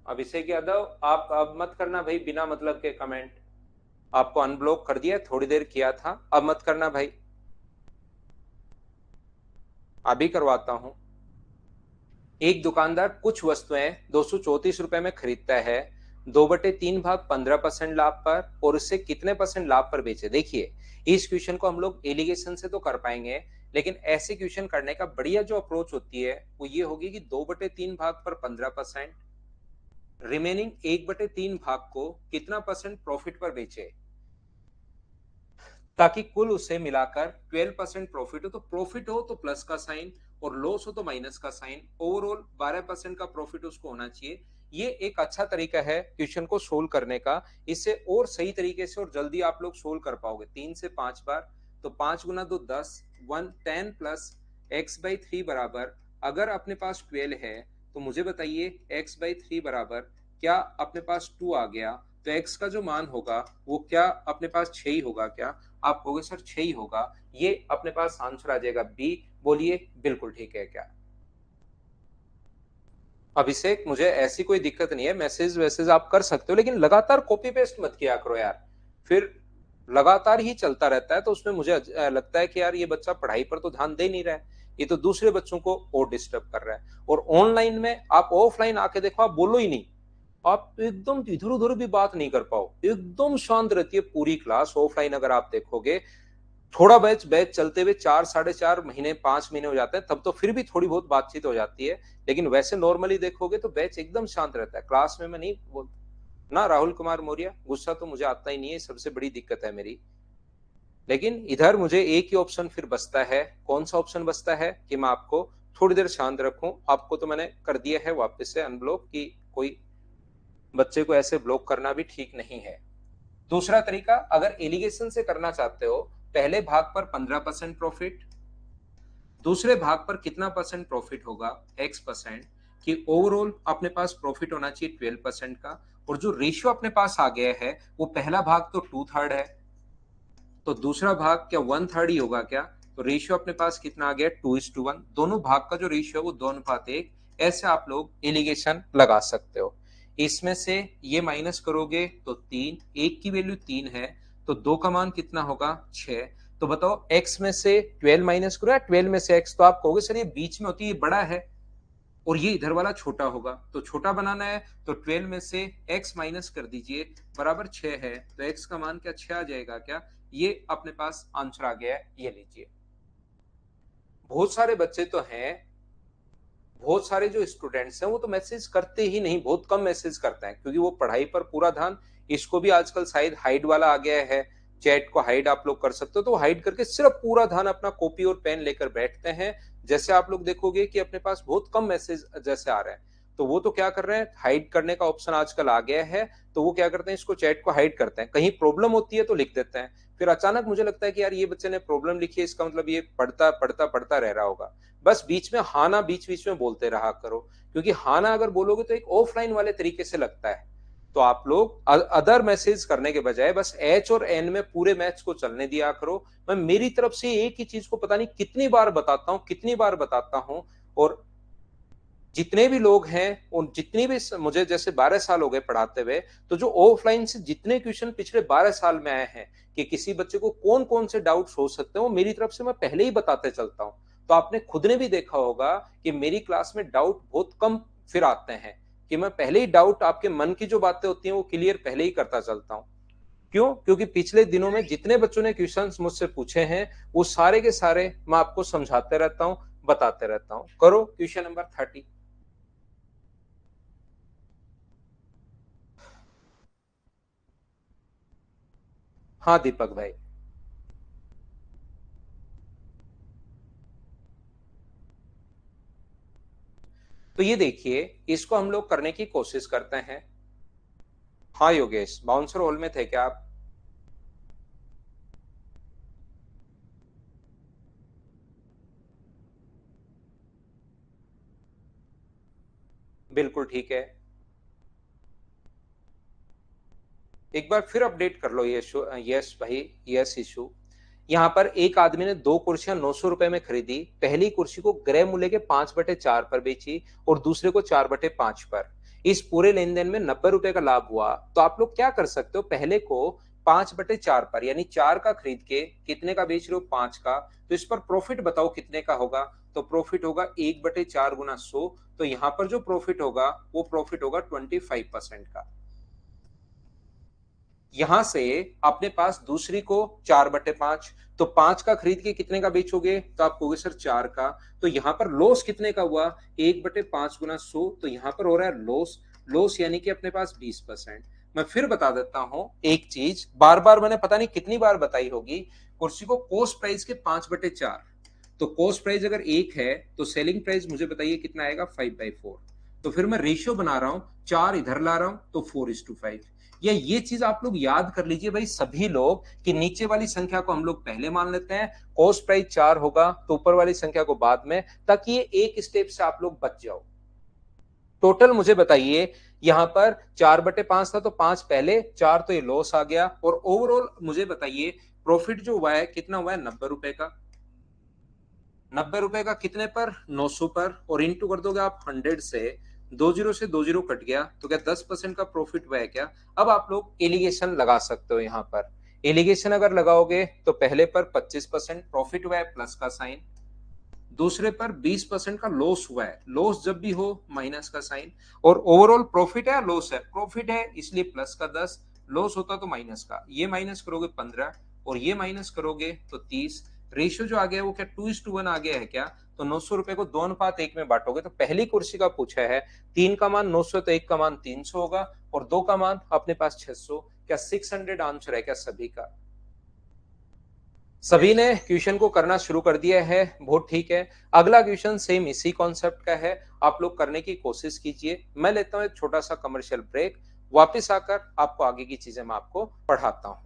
अभिषेक यादव, आप अब मत करना भाई बिना मतलब के कमेंट। आपको अनब्लॉक कर दिया, थोड़ी देर किया था, अब मत करना भाई। अभी करवाता हूं। एक दुकानदार कुछ वस्तुएं 234 रुपए में खरीदता है, 2/3 भाग 15% लाभ पर, और उससे कितने परसेंट लाभ पर बेचे? देखिए, इस क्वेश्चन को हम लोग एलिगेशन से तो कर पाएंगे, लेकिन ऐसे क्वेश्चन करने का बढ़िया जो अप्रोच होती है वो ये होगी कि 2/3 भाग पर 15%, रिमेनिंग 1/3 भाग को कितना परसेंट प्रॉफिट पर बेचे, ताकि कुल उसे मिलाकर 12% प्रॉफिट हो। तो प्रॉफिट हो तो प्लस का साइन और लॉस हो तो माइनस का साइन, ओवरऑल 12% का प्रॉफिट उसको होना चाहिए। ये एक अच्छा तरीका है क्वेश्चन को सोल्व करने का। इससे और सही तरीके से और जल्दी आप लोग सोल्व कर पाओगे। 3 से 5 बार, तो 5 गुना 2 10, 10 प्लस x/3 बराबर, अगर अपने पास 12 है तो मुझे बताइए x/3 बराबर क्या अपने पास 2 आ गया, तो x का जो मान होगा वो क्या अपने पास 6 ही होगा क्या? आप कहोगे सर 6 ही होगा, ये अपने पास आंसर आ जाएगा बी। बोलिए बिल्कुल ठीक है क्या? अभिषेक, मुझे ऐसी कोई दिक्कत नहीं है, मैसेज वैसेज आप कर सकते हो, लेकिन लगातार कॉपी पेस्ट मत किया करो यार। फिर लगातार ही चलता रहता है तो उसमें मुझे लगता है कि यार ये बच्चा पढ़ाई पर तो ध्यान दे नहीं रहा है, ये तो दूसरे बच्चों को और डिस्टर्ब कर रहा है। और ऑनलाइन में आप ऑफलाइन आके देखो, आप बोलो ही नहीं, आप एकदम इधर उधर भी बात नहीं कर पाओ, एकदम शांत रहती है पूरी क्लास। ऑफलाइन अगर आप देखोगे थोड़ा बैच बैच चलते हुए 4 साढ़े 4 महीने 5 महीने हो जाते हैं, तब तो फिर भी थोड़ी बहुत बातचीत हो जाती है, लेकिन वैसे नॉर्मली देखोगे तो बैच एकदम शांत रहता है। क्लास में मैं नहीं बोल ना राहुल कुमार मौर्य, गुस्सा तो मुझे आता ही नहीं है, सबसे बड़ी दिक्कत है मेरी। लेकिन इधर मुझे एक ही ऑप्शन फिर बचता है। कौन सा ऑप्शन बचता है कि मैं आपको थोड़ी देर शांत रखूं। आपको तो मैंने कर दिया है वापस से अनब्लॉक, कि कोई बच्चे को ऐसे ब्लॉक करना भी ठीक नहीं है। दूसरा तरीका, अगर एलिगेशन से करना चाहते हो, पहले भाग पर 15% प्रॉफिट, दूसरे भाग पर कितना परसेंट प्रॉफिट होगा, एक्स परसेंट, कि ओवरऑल अपने पास प्रॉफिट होना चाहिए 12% का। और जो रेशियो अपने पास आ गया है, वो पहला भाग तो 2/3 है, तो दूसरा भाग क्या 1/3 ही होगा क्या? तो रेशियो अपने पास कितना आ गया, 2:1। दोनों भाग का जो रेशियो है वो 2:1। ऐसे आप लोग एलिगेशन लगा सकते हो। इसमें से ये माइनस करोगे तो 3, एक की वैल्यू 3 है, तो 2 का मान कितना होगा, 6। तो बताओ x में से 12 माइनस करो या 12 में से x, तो आप कहोगे सर ये बीच में होती है, ये बड़ा है और ये इधर वाला छोटा होगा, तो छोटा बनाना है तो 12 में से x माइनस कर दीजिए, बराबर 6 है, तो x का मान क्या 6 आ जाएगा क्या? ये अपने पास आंसर आ गया है, ये लीजिए। बहुत सारे बच्चे तो हैं, बहुत सारे जो स्टूडेंट्स हैं वो तो मैसेज करते ही नहीं, बहुत कम मैसेज करते हैं, क्योंकि वो पढ़ाई पर पूरा ध्यान, इसको भी आजकल शायद हाइड वाला आ गया है, चैट को हाइड आप लोग कर सकते हो, तो हाइड करके सिर्फ पूरा ध्यान अपना कॉपी और पेन लेकर बैठते हैं। जैसे आप लोग देखोगे कि अपने पास बहुत कम मैसेज जैसे आ रहे हैं, तो वो तो क्या कर रहे हैं, हाइड करने का ऑप्शन आजकल आ गया है, तो वो क्या करते हैं, इसको चैट को हाइड करते हैं, कहीं प्रॉब्लम होती है तो लिख देते हैं, फिर अचानक मुझे लगता है कि यार ये बच्चे ने प्रॉब्लम लिखी है, इसका मतलब ये पढ़ता पढ़ता पढ़ता रह रहा होगा। बस बीच में हाँ ना बीच बीच में बोलते रहा करो, क्योंकि हाँ ना अगर बोलोगे तो एक ऑफलाइन वाले तरीके से लगता है। तो आप लोग अदर मैसेज करने के बजाय बस एच और एन में पूरे मैच को चलने दिया करो। मैं मेरी तरफ से एक ही चीज को पता नहीं कितनी बार बताता हूँ, कितनी बार बताता हूँ। और जितने भी लोग हैं, उन जितनी भी, मुझे जैसे 12 साल हो गए पढ़ाते हुए, तो जो ऑफलाइन से जितने क्वेश्चन पिछले 12 साल में आए हैं कि किसी बच्चे को कौन कौन से डाउट्स हो सकते हैं, वो मेरी तरफ से मैं पहले ही बताते चलता हूं। तो आपने खुद ने भी देखा होगा कि मेरी क्लास में डाउट बहुत कम फिर आते हैं, कि मैं पहले ही डाउट, आपके मन की जो बातें होती हैं वो क्लियर पहले ही करता चलता हूँ। क्यों? क्योंकि पिछले दिनों में जितने बच्चों ने क्वेश्चंस मुझसे पूछे हैं, वो सारे के सारे मैं आपको समझाते रहता हूँ, बताते रहता हूँ। करो क्वेश्चन नंबर 30। हाँ दीपक भाई। तो ये देखिए, इसको हम लोग करने की कोशिश करते हैं। हाँ योगेश, बाउंसर हॉल में थे क्या आप? बिल्कुल ठीक है, एक बार फिर अपडेट कर लो ये यस भाई, यस इशू। यहाँ पर एक आदमी ने दो कुर्सियां 900 रुपए में खरीदी, पहली कुर्सी को क्रय मूल्य के 5/4 पर बेची और दूसरे को 4/5 पर। इस पूरे लेन देन में 90 रुपए का लाभ हुआ। तो आप लोग क्या कर सकते हो, पहले को 5/4 पर यानी 4 का खरीद के कितने का बेच रहे हो, 5 का, तो इस पर प्रॉफिट बताओ कितने का होगा। तो प्रॉफिट होगा 1/4 गुना 100। तो यहाँ पर जो प्रॉफिट होगा वो प्रॉफिट होगा 25% का। यहां से अपने पास दूसरी को 4/5, तो 5 का खरीद के कितने का बेचोगे, तो आप कहोगे सर 4 का। तो यहां पर लॉस कितने का हुआ, 1/5 गुना 100, तो यहां पर हो रहा है लॉस। लॉस यानी कि अपने पास 20%। मैं फिर बता देता हूं एक चीज, बार बार मैंने पता नहीं कितनी बार बताई होगी, कुर्सी को कॉस्ट प्राइस के 5/4, तो कॉस्ट प्राइस अगर 1 है तो सेलिंग प्राइस मुझे बताइए कितना आएगा, 5/4। तो फिर मैं रेशियो बना रहा हूं, 4 इधर ला रहा हूं तो 4:5। या ये चीज आप लोग याद कर लीजिए भाई सभी लोग, कि नीचे वाली संख्या को हम लोग पहले मान लेते हैं, कॉस्ट प्राइस 4 होगा तो ऊपर वाली संख्या को बाद में, ताकि ये एक स्टेप से आप लोग बच जाओ। टोटल मुझे बताइए, यहां पर 4/5 था तो 5 पहले, 4 तो ये लॉस आ गया, और ओवरऑल मुझे बताइए प्रॉफिट जो हुआ है कितना हुआ है, 90 रुपए का। 90 रुपए का कितने पर, 900 पर, और इंटू कर दोगे आप 100 से, 20 से 20 कट गया, तो क्या 10% का प्रॉफिट हुआ है क्या? अब आप लोग एलिगेशन लगा सकते हो। यहाँ पर एलिगेशन अगर लगाओगे तो पहले पर 25% प्रॉफिट हुआ है, प्लस का साइन, दूसरे पर 20% का लॉस हुआ है, लॉस जब भी हो माइनस का साइन, और ओवरऑल प्रॉफिट है लॉस है, प्रॉफिट है इसलिए प्लस का 10, लॉस होता तो माइनस का, ये माइनस करोगे 15, और ये माइनस करोगे तो 30। रेशियो जो आ गया है वो क्या 2:1 आ गया है क्या? तो 900 रुपए को 2:1 में बांटोगे तो पहली कुर्सी का पूछा है, 3 का मान 900 तो 1 का मान 300 होगा और 2 का मान अपने पास 600। क्या 600 आंसर है क्या सभी का? सभी ने क्वेश्चन को करना शुरू कर दिया है, बहुत ठीक है। अगला क्वेश्चन सेम इसी कॉन्सेप्ट का है, आप लोग करने की कोशिश कीजिए। मैं लेता हूं एक छोटा सा कमर्शियल ब्रेक, वापस आकर आपको आगे की चीजें मैं आपको पढ़ाता हूं।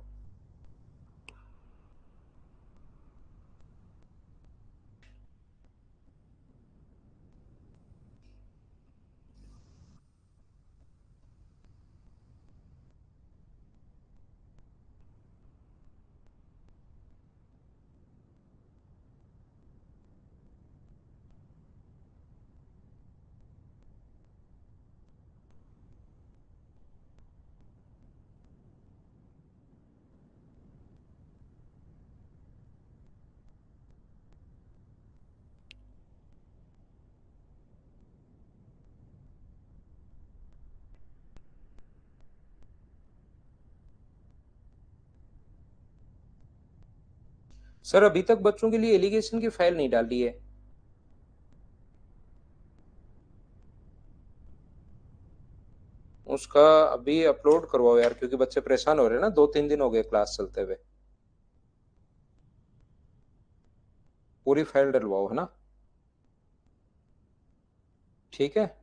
सर अभी तक बच्चों के लिए एलिगेशन की फाइल नहीं डाली है। उसका अभी अपलोड करवाओ यार, क्योंकि बच्चे परेशान हो रहे हैं ना, 2-3 दिन हो गए क्लास चलते हुए। पूरी फाइल डलवाओ, है ना? ठीक है,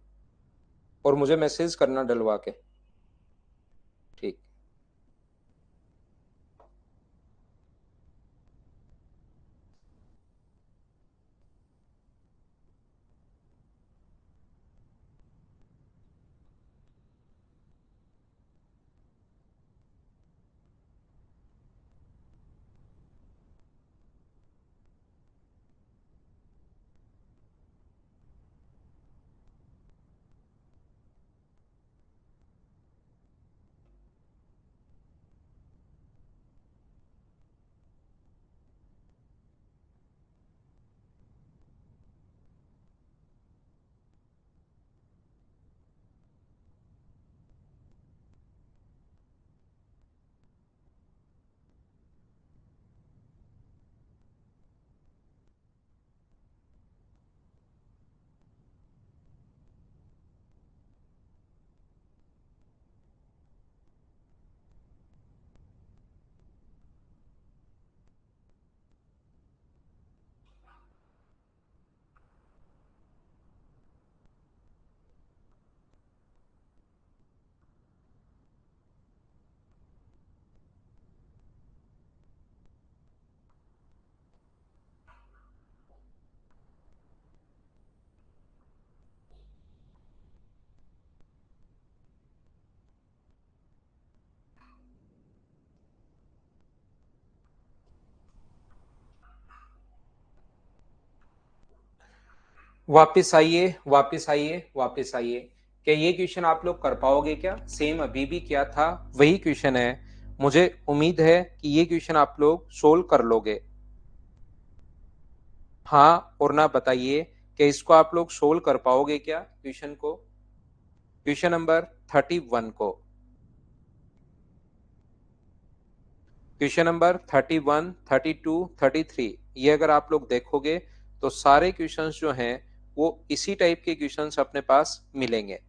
और मुझे मैसेज करना डलवा के। ठीक। वापिस आइए, वापिस आइए, वापिस आइए। क्या ये क्वेश्चन आप लोग कर पाओगे क्या? सेम अभी भी क्या था वही क्वेश्चन है। मुझे उम्मीद है कि ये क्वेश्चन आप लोग सोल्व कर लोगे। हाँ और ना बताइए कि इसको आप लोग सोल्व कर पाओगे क्या क्वेश्चन को, क्वेश्चन नंबर 31 को। क्वेश्चन नंबर 31, 32, 33, ये अगर आप लोग देखोगे तो सारे क्वेश्चंस जो हैं वो इसी टाइप के क्वेश्चंस अपने पास मिलेंगे।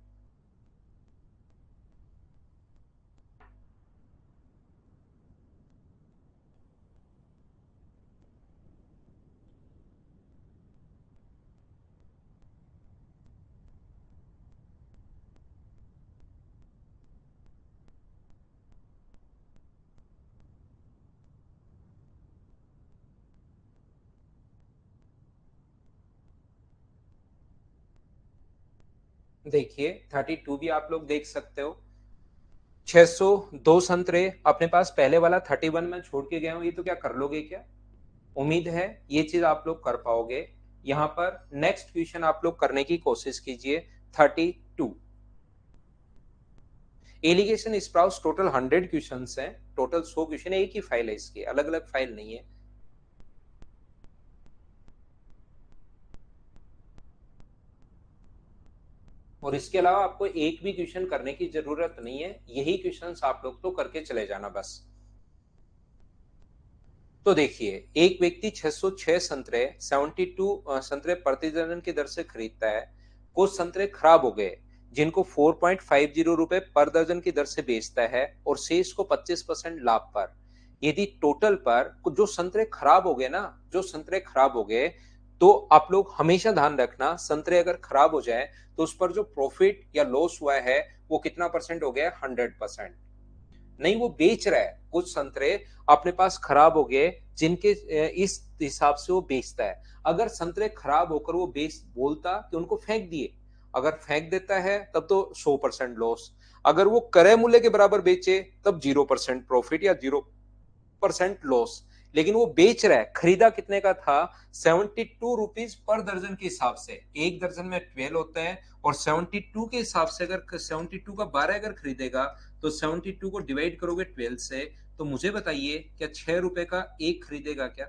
देखिए 32 भी आप लोग देख सकते हो। 602 संतरे अपने पास पहले वाला 31 में छोड़ के गए हो, ये तो क्या कर लोगे क्या? उम्मीद है ये चीज आप लोग कर पाओगे। यहाँ पर नेक्स्ट क्वेश्चन आप लोग करने की कोशिश कीजिए। 32 एलिगेशन स्प्राउट्स टोटल 100 क्वेश्चन हैं, टोटल 100 क्वेश्चन है, एक ही फाइल है इसकी, अलग अलग फाइल नहीं है। और इसके अलावा आपको एक भी क्वेश्चन करने की जरूरत नहीं है, यही क्वेश्चंस आप लोग तो करके चले जाना बस। तो देखिए, एक व्यक्ति 606 संतरे 72 संतरे प्रति दर्जन की दर से खरीदता है। कुछ संतरे खराब हो गए, जिनको 4.50 रुपए पर दर्जन की दर से बेचता है और शेष को 25% लाभ पर। यदि टोटल पर जो संतरे खराब हो गए ना, जो संतरे खराब हो गए, तो आप लोग हमेशा ध्यान रखना, संतरे अगर खराब हो जाए तो उस पर जो प्रॉफिट या लॉस हुआ है वो कितना परसेंट हो गया? 100%। नहीं, वो बेच रहा है, कुछ संतरे अपने पास खराब हो गए जिनके इस हिसाब से वो बेचता है। अगर संतरे खराब होकर वो बेच बोलता कि उनको फेंक दिए, अगर फेंक देता है तब तो 100% लॉस। अगर वो क्रय मूल्य के बराबर बेचे तब 0% प्रॉफिट या 0% लॉस। लेकिन वो बेच रहा है, खरीदा कितने का था? 72 रुपीज पर दर्जन के हिसाब से। एक दर्जन में 12 होते हैं और 72 के हिसाब से अगर 72 का 12 अगर खरीदेगा तो 72 को डिवाइड करोगे 12 से, तो मुझे बताइए क्या 6 रुपए का एक खरीदेगा क्या?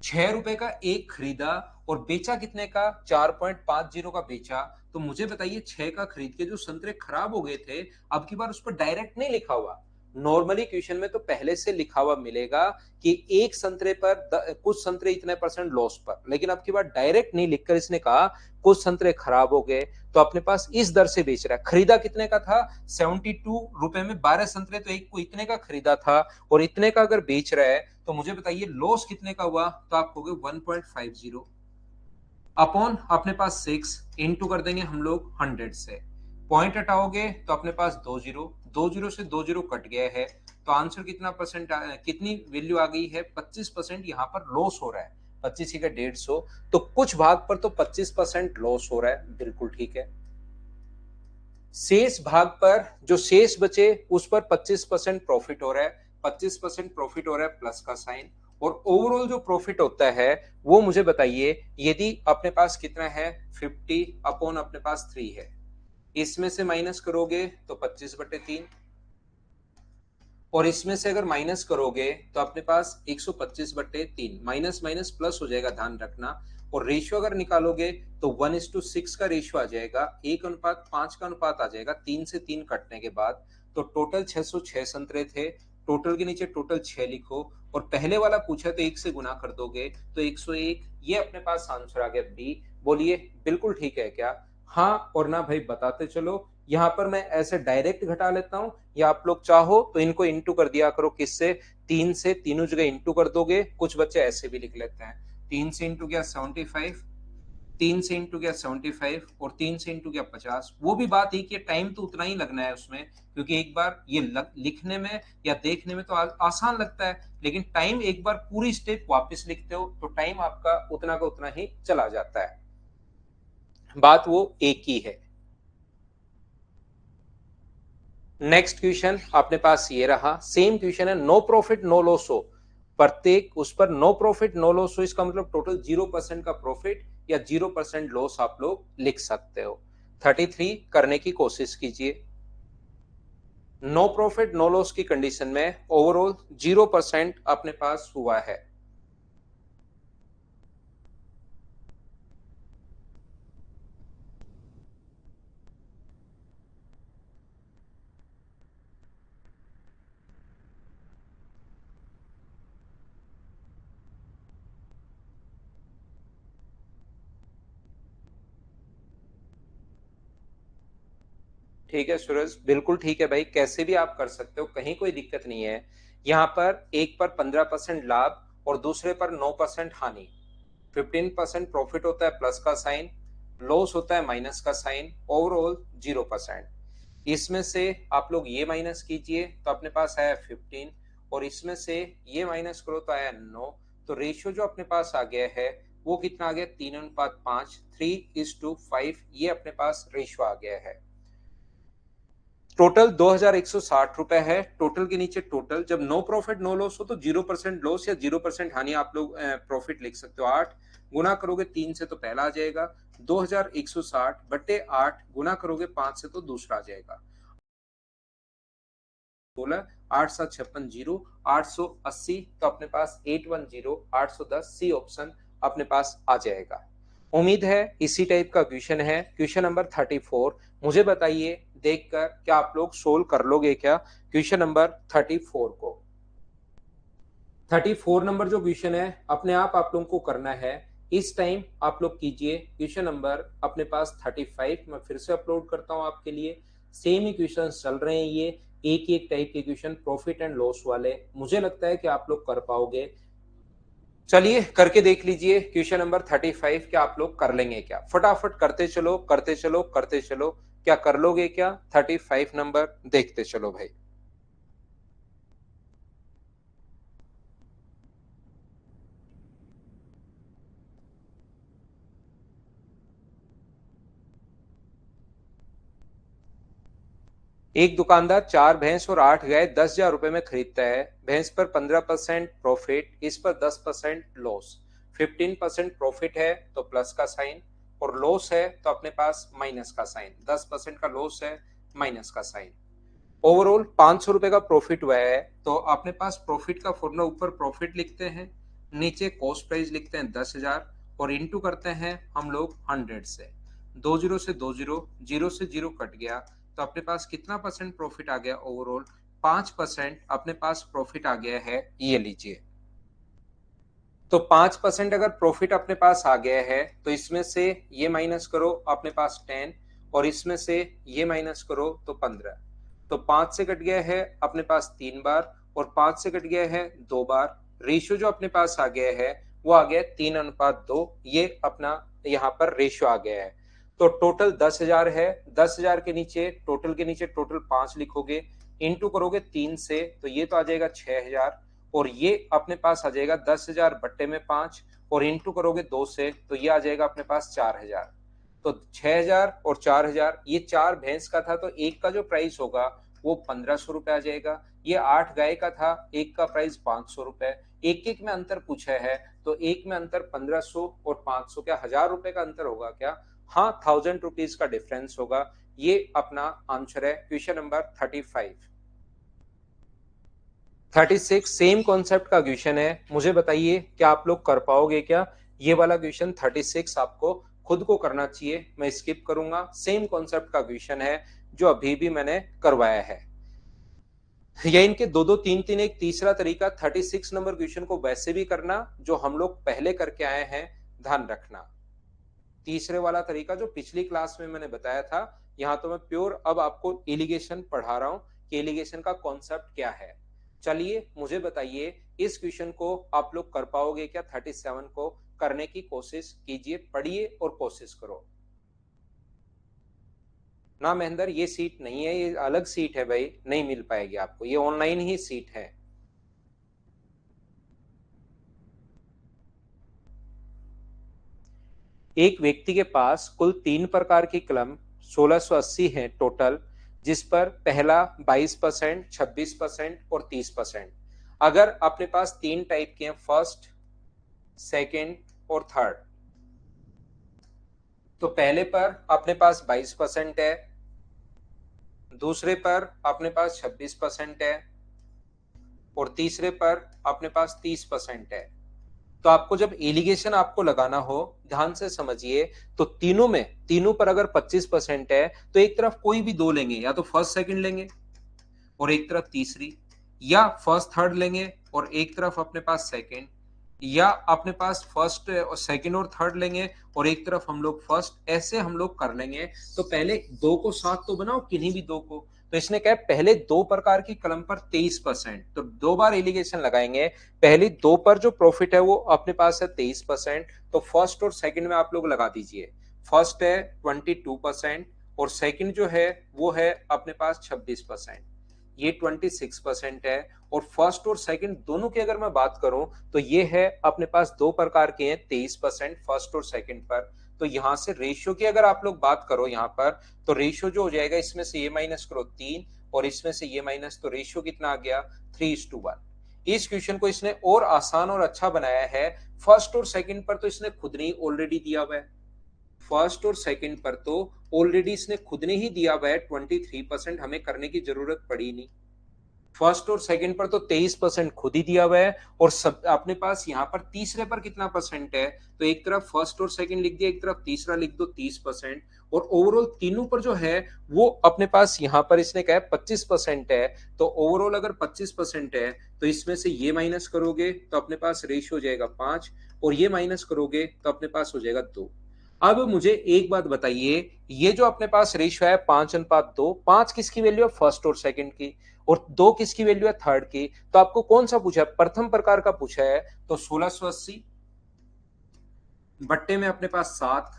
6 रुपए का एक खरीदा और बेचा कितने का? 4.50 का बेचा। तो मुझे बताइए 6 का खरीद के जो संतरे खराब हो गए थे, अब की बार उस पर डायरेक्ट नहीं लिखा हुआ। नॉर्मली क्वेश्चन में तो पहले से लिखा हुआ मिलेगा कि एक संतरे पर कुछ संतरे इतने परसेंट लॉस पर, लेकिन अब की बार डायरेक्ट नहीं लिखकर इसने कहा कुछ संतरे खराब हो गए तो अपने पास इस दर से बेच रहा है। खरीदा कितने का था? 72 रुपए में 12 संतरे, तो एक को इतने का खरीदा था और इतने का अगर बेच रहा है तो मुझे बताइए लॉस कितने का हुआ? तो आप कहोगे 1.50 अपॉन अपने पास 6 इंटू कर देंगे हम लोग 100 से। पॉइंट हटाओगे तो अपने पास 2 जीरो से 2 जीरो कट गया है, तो आंसर कितना परसेंट कितनी वैल्यू आ गई है? 25% यहाँ पर लॉस हो रहा है। 25 का 150, तो कुछ भाग पर तो 25% लॉस हो रहा है, बिल्कुल ठीक है। शेष भाग पर जो शेष बचे उस पर 25% प्रॉफिट हो रहा है। 25% प्रॉफिट हो रहा है प्लस का साइन। और ओवरऑल जो प्रॉफिट होता है वो मुझे बताइए, यदि अपने पास कितना है? 50 अपॉन अपने पास 3 है, इसमें से माइनस करोगे तो 25/3 और इसमें से अगर माइनस करोगे तो अपने पास 125/3, माइनस माइनस प्लस हो जाएगा, ध्यान रखना। और रेशियो अगर निकालोगे तो 1:6 का रेशियो आ जाएगा, 1:5 का अनुपात आ जाएगा, 3 से 3 कटने के बाद। तो टोटल 606 संतरे थे। टोटल के नीचे टोटल 6 लिखो और पहले वाला पूछा तो 1 से गुना कर दोगे तो 101। ये अपने पास आंसर आ गया बी। बोलिए बिल्कुल ठीक है क्या? हाँ और ना भाई बताते चलो। यहाँ पर मैं ऐसे डायरेक्ट घटा लेता हूं, या आप लोग चाहो तो इनको इंटू कर दिया करो। किससे? 3 से, तीनों जगह इंटू कर दोगे। कुछ बच्चे ऐसे भी लिख लेते हैं, 3 से इंटू किया 75, 3 से इंटू किया 75 और 3 से इंटू किया 50। वो भी बात एक, ये टाइम तो उतना ही लगना है उसमें, क्योंकि एक बार ये लिखने में या देखने में तो आसान लगता है, लेकिन टाइम एक बार पूरी स्टेप वापस लिखते हो तो टाइम आपका उतना का उतना ही चला जाता है। बात वो एक ही है। नेक्स्ट क्वेश्चन अपने पास ये रहा, सेम क्वेश्चन है, नो प्रॉफिट नो लॉस हो, प्रत्येक उस पर नो प्रॉफिट नो लॉस हो, इसका मतलब टोटल 0% का प्रॉफिट या 0% लॉस आप लोग लिख सकते हो। 33 करने की कोशिश कीजिए। नो प्रॉफिट नो लॉस की कंडीशन में ओवरऑल 0% अपने पास हुआ है। ठीक है सूरज, बिल्कुल ठीक है भाई, कैसे भी आप कर सकते हो, कहीं कोई दिक्कत नहीं है। यहाँ पर एक पर 15% लाभ और दूसरे पर 9% हानि। 15% प्रॉफिट होता है प्लस का साइन, लॉस होता है माइनस का साइन, ओवरऑल 0%। इसमें से आप लोग ये माइनस कीजिए तो अपने पास आया 15 और इसमें से ये माइनस करो तो आया 9। तो रेशियो जो अपने पास आ गया है वो कितना आ गया? 3:5, 3:5, ये अपने पास रेशियो आ गया है। टोटल 2160 रुपए है। टोटल के नीचे टोटल, जब नो प्रॉफिट नो लॉस हो तो 0% लॉस या 0% हानि आप लोग प्रॉफिट लिख सकते हो। 8 गुना करोगे 3 से तो पहला आ जाएगा, 2160/8 गुना करोगे 5 से तो दूसरा आ जाएगा। 16 8 7 56 0 880, तो अपने पास 810 810 सी ऑप्शन अपने पास आ जाएगा। उम्मीद है इसी टाइप का क्वेश्चन है, क्वेश्चन नंबर 34। मुझे बताइए देखकर क्या आप लोग सोल्व कर लोगे क्या क्वेश्चन नंबर 34 को? 34 नंबर जो क्वेश्चन है अपने आप लोगों को करना है। इस टाइम आप लोग कीजिए क्वेश्चन नंबर अपने पास 35 मैं फिर से अपलोड करता हूं आपके लिए। सेम ही क्वेश्चन चल रहे हैं, ये एक ही एक टाइप के क्वेश्चन प्रॉफिट एंड लॉस वाले। मुझे लगता है कि आप लोग कर पाओगे। चलिए करके देख लीजिए क्वेश्चन नंबर 35, क्या आप लोग कर लेंगे क्या? फटाफट करते चलो करते चलो करते चलो, क्या कर लोगे क्या? 35 नंबर देखते चलो भाई। एक दुकानदार 4 भैंस और 8 गाय 10,000 रुपए में खरीदता है। भैंस पर 15% प्रॉफिट, इस पर 10% लॉस। 15% प्रॉफिट है तो प्लस का साइन, और लॉस है तो अपने पास माइनस का साइन। 10% का लॉस है, माइनस का साइन। ओवरऑल 500 रुपए का प्रॉफिट हुआ है, तो अपने पास प्रॉफिट का फॉर्मूला ऊपर प्रॉफिट लिखते हैं, नीचे कॉस्ट प्राइस लिखते हैं 10,000, और इंटू करते हैं हम लोग 100 से। 2 जीरो से 2 जीरो, जीरो से जीरो कट गया, तो अपने पास कितना परसेंट प्रॉफिट आ गया? ओवरऑल 5% अपने पास प्रॉफिट आ गया है, ये लीजिए। तो 5% अगर प्रॉफिट अपने पास आ गया है, तो इसमें से ये माइनस करो अपने पास 10, और इसमें से ये माइनस करो तो 15। तो 5 से कट गया है अपने पास 3 बार, और 5 से कट गया है 2 बार। रेशियो जो अपने पास आ गया है वो आ गया 3:2। ये अपना यहाँ पर रेशियो आ गया है। तो टोटल 10,000 है। 10,000 के नीचे टोटल 5 लिखोगे, इंटू करोगे 3 से, तो ये तो आ जाएगा 6,000, और ये अपने पास आ जाएगा 10,000 बट्टे में 5, और इंटू करोगे 2 से, तो ये आ जाएगा अपने पास 4,000। तो 6,000 और 4,000, ये 4 भैंस का था तो एक का जो प्राइस होगा वो 1,500 रुपए आ जाएगा। ये 8 गाय का था, एक का प्राइस 500 रुपए। एक एक में अंतर पूछा है, तो एक में अंतर 1,500 और 500, क्या 1,000 रुपए का अंतर होगा क्या? हाँ, 1,000 रुपीज का डिफरेंस होगा। ये अपना आंसर है क्वेश्चन नंबर 35। 36 सेम कॉन्सेप्ट का क्वेश्चन है। मुझे बताइए क्या आप लोग कर पाओगे क्या? ये वाला क्वेश्चन 36 आपको खुद को करना चाहिए, मैं स्किप करूंगा। सेम कॉन्सेप्ट का क्वेश्चन है जो अभी भी मैंने करवाया है। या इनके दो दो तीन तीन एक तीसरा तरीका 36 नंबर क्वेश्चन को वैसे भी करना जो हम लोग पहले करके आए हैं, ध्यान रखना। तीसरे वाला तरीका जो पिछली क्लास में मैंने बताया था, यहाँ तो मैं प्योर अब आपको एलिगेशन पढ़ा रहा हूं कि एलिगेशन का कॉन्सेप्ट क्या है। चलिए मुझे बताइए इस क्वेश्चन को आप लोग कर पाओगे क्या? 37 को करने की कोशिश कीजिए, पढ़िए और कोशिश करो ना। महेंद्र ये सीट नहीं है, ये अलग सीट है भाई, नहीं मिल पाएगी आपको, ये ऑनलाइन ही सीट है। एक व्यक्ति के पास कुल 3 प्रकार की कलम 1680 है टोटल, जिस पर पहला 22%, 26% और 30%। अगर अपने पास 3 टाइप के हैं, फर्स्ट, सेकंड और थर्ड, तो पहले पर अपने पास 22% है, दूसरे पर अपने पास 26% है, और तीसरे पर अपने पास 30% है। तो आपको जब एलिगेशन आपको लगाना हो, ध्यान से समझिए, तो तीनों पर अगर 25% है, तो एक तरफ कोई भी दो लेंगे, या तो फर्स्ट सेकंड लेंगे और एक तरफ तीसरी, या फर्स्ट थर्ड लेंगे और एक तरफ अपने पास सेकंड, या अपने पास फर्स्ट और सेकंड और थर्ड लेंगे और एक तरफ हम लोग फर्स्ट। ऐसे हम लोग कर लेंगे। तो पहले दो को साथ तो बनाओ, किन्हीं भी दो को। तो इसने कहा पहले 2 प्रकार की कलम पर 23%, तो 2 बार एलिगेशन लगाएंगे। पहली 2 पर जो प्रॉफिट है वो अपने पास है 23%, तो फर्स्ट और सेकंड में आप लोग लगा दीजिए। फर्स्ट है 22% और सेकंड जो है वो है अपने पास 26%, ये 26% है। और फर्स्ट और सेकंड दोनों की अगर मैं बात करूं, तो ये है अपने पास 2 प्रकार के हैं 23% फर्स्ट और सेकंड पर। तो यहां से रेशियो की अगर आप लोग बात करो यहाँ पर, तो रेशियो जो हो जाएगा, इसमें से ये माइनस करो 3 और इसमें से ये माइनस, तो रेशियो कितना आ गया? 3:1। इस क्वेश्चन को इसने और आसान और अच्छा बनाया है। फर्स्ट और सेकंड पर तो इसने खुद ने ऑलरेडी दिया हुआ है, फर्स्ट और सेकंड पर तो ऑलरेडी इसने खुद ने ही दिया हुआ है 23%, हमें करने की जरूरत पड़ी नहीं। फर्स्ट और सेकंड पर तो 23% खुद ही दिया हुआ है, और सब अपने पास यहाँ पर तीसरे पर कितना परसेंट है, तो एक तरफ फर्स्ट और सेकंड लिख दिया, एक तरफ तीसरा लिख दो 30%। और ओवरऑल तीनों पर जो है वो अपने पास यहाँ पर इसने कहा है 25% है। तो ओवरऑल अगर 25% है तो इसमें से ये माइनस करोगे तो अपने पास रेशियो हो जाएगा 5, और ये माइनस करोगे तो अपने पास हो जाएगा 2। अब मुझे एक बात बताइए, ये जो अपने पास रेशियो है 5:2, 5 किसकी वैल्यू है, फर्स्ट और सेकंड की, और 2 किसकी वैल्यू है, थर्ड की। तो आपको कौन सा पूछा है, प्रथम प्रकार का पूछा है। तो 1680 बट्टे में अपने पास 7,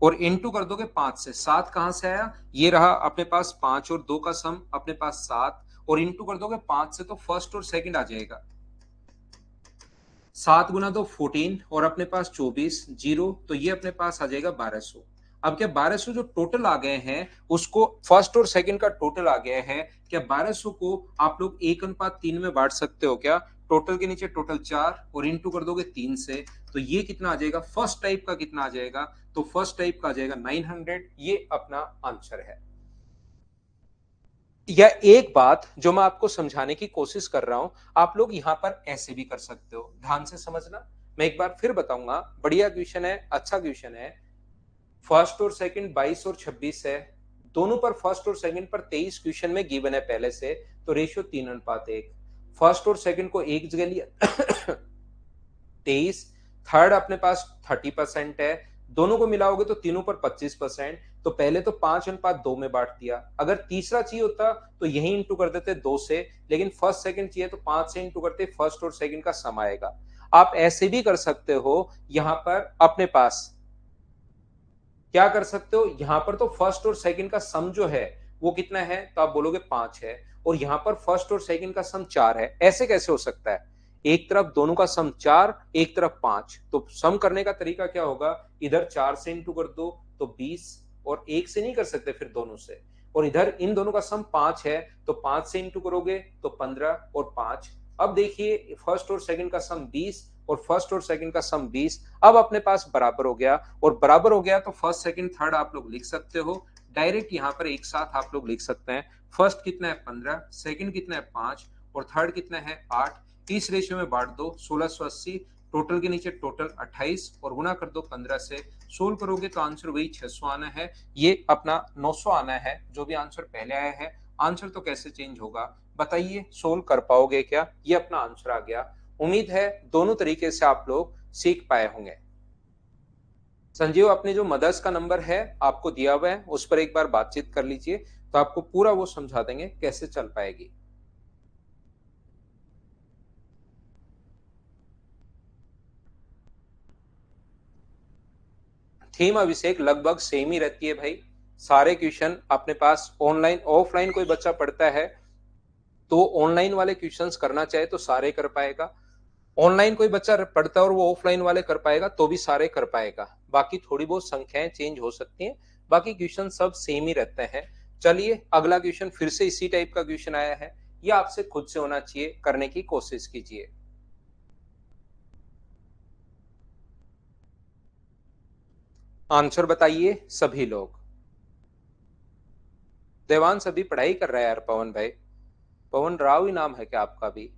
और इंटू कर दोगे 5 से। 7 कहां से आया, ये रहा अपने पास 5 और 2 का सम अपने पास 7, और इंटू कर दोगे 5 से, तो फर्स्ट और सेकंड आ जाएगा। 7 गुना 2 14, और अपने पास 24 जीरो, तो ये अपने पास आ जाएगा 1200। अब क्या 1200 जो टोटल आ गए हैं उसको, फर्स्ट और सेकंड का टोटल आ गया है, क्या 1200 को आप लोग 1:3 में बांट सकते हो क्या। टोटल के नीचे टोटल 4, और इंटू कर दोगे 3 से, तो ये कितना आ जाएगा, फर्स्ट टाइप का कितना आ जाएगा, तो फर्स्ट टाइप का आ जाएगा 900। ये अपना आंसर है। या एक बात जो मैं आपको समझाने की कोशिश कर रहा हूं, आप लोग यहां पर ऐसे भी कर सकते हो, ध्यान से समझना। मैं एक बार फिर बताऊंगा, बढ़िया क्वेश्चन है, अच्छा क्वेश्चन है। फर्स्ट और सेकंड 22 और 26 है, दोनों पर फर्स्ट और सेकंड पर 23 क्वेश्चन में गिवन है पहले से, तो रेशियो 3:1। फर्स्ट और सेकंड को एक जगह लिया 23, थर्ड अपने पास 30% है, दोनों को मिलाओगे तो तीनों पर 25%। तो पहले तो 5:2 में बांट दिया, अगर तीसरा चाहिए होता तो यही इंटू कर देते 2 से, लेकिन फर्स्ट सेकंड चाहिए तो 5 से इंटू करते, फर्स्ट और सेकंड का सम आएगा। आप ऐसे भी कर सकते हो, यहां पर अपने पास क्या कर सकते हो, यहां पर तो फर्स्ट और सेकंड का सम जो है वो कितना है, तो आप बोलोगे 5 है, और यहां पर फर्स्ट और सेकंड का सम 4 है। ऐसे कैसे हो सकता है, एक तरफ दोनों का सम 4, एक तरफ 5, तो सम करने का तरीका क्या होगा, इधर 4 से इंटू कर दो तो 20, और एक से नहीं कर सकते फिर दोनों से, और इधर इन दोनों का सम 5 है, तो 5 से इंटू करोगे तो 15 और 5। अब देखिए फर्स्ट और सेकंड का सम 20, और फर्स्ट और सेकंड का सम 20। अब अपने पास बराबर हो गया, और बराबर हो गया तो फर्स्ट सेकंड थर्ड आप लोग लिख सकते हो डायरेक्ट, यहां पर एक साथ आप लोग लिख सकते हैं। फर्स्ट कितना है 15, सेकंड कितना है 5, और थर्ड कितना है 8। इस रेशियो में बांट दो 1680, टोटल के नीचे टोटल 28, और गुना कर दो 15 से। सोल्व करोगे तो आंसर वही 600 आना है, ये अपना 900 आना है, जो भी आंसर पहले आया है। आंसर तो कैसे चेंज होगा, बताइए, सोल्व कर पाओगे क्या, ये अपना आंसर आ गया। उम्मीद है दोनों तरीके से आप लोग सीख पाए होंगे। संजीव, अपने जो मदर्स का नंबर है आपको दिया हुआ है, उस पर एक बार बातचीत कर लीजिए, तो आपको पूरा वो समझा देंगे कैसे चल पाएगी। थीम अभिषेक लगभग सेम ही रहती है भाई। सारे क्वेश्चन अपने पास ऑनलाइन ऑफलाइन कोई बच्चा पढ़ता है तो ऑनलाइन वाले क्वेश्चंस करना चाहे तो सारे कर पाएगा, ऑनलाइन कोई बच्चा पढ़ता है और वो ऑफलाइन वाले कर पाएगा तो भी सारे कर पाएगा। बाकी थोड़ी बहुत संख्याएं चेंज हो सकती हैं, बाकी क्वेश्चन सब सेम ही रहते हैं। चलिए अगला क्वेश्चन फिर से इसी टाइप का क्वेश्चन आया है, ये आपसे खुद से होना चाहिए, करने की कोशिश कीजिए। आंसर बताइए सभी लोग। देवांश अभी पढ़ाई कर रहा है यार, पवन भाई। पवन राव ही नाम है क्या आपका भी।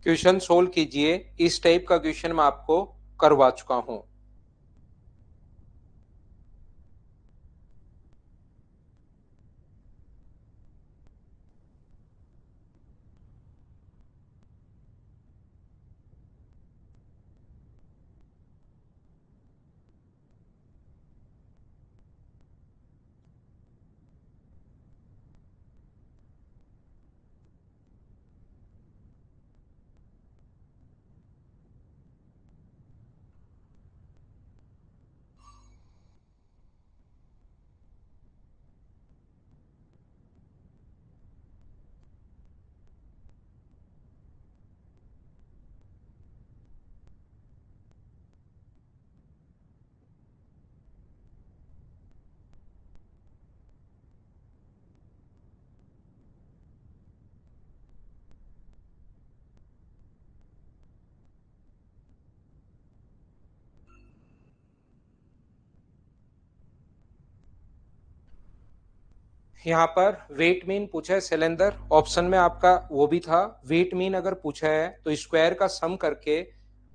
क्वेश्चन सोल्व कीजिए, इस टाइप का क्वेश्चन मैं आपको करवा चुका हूं। यहाँ पर वेट मीन पूछा है सिलेंडर, ऑप्शन में आपका वो भी था। वेट मीन अगर पूछा है तो स्क्वायर का सम करके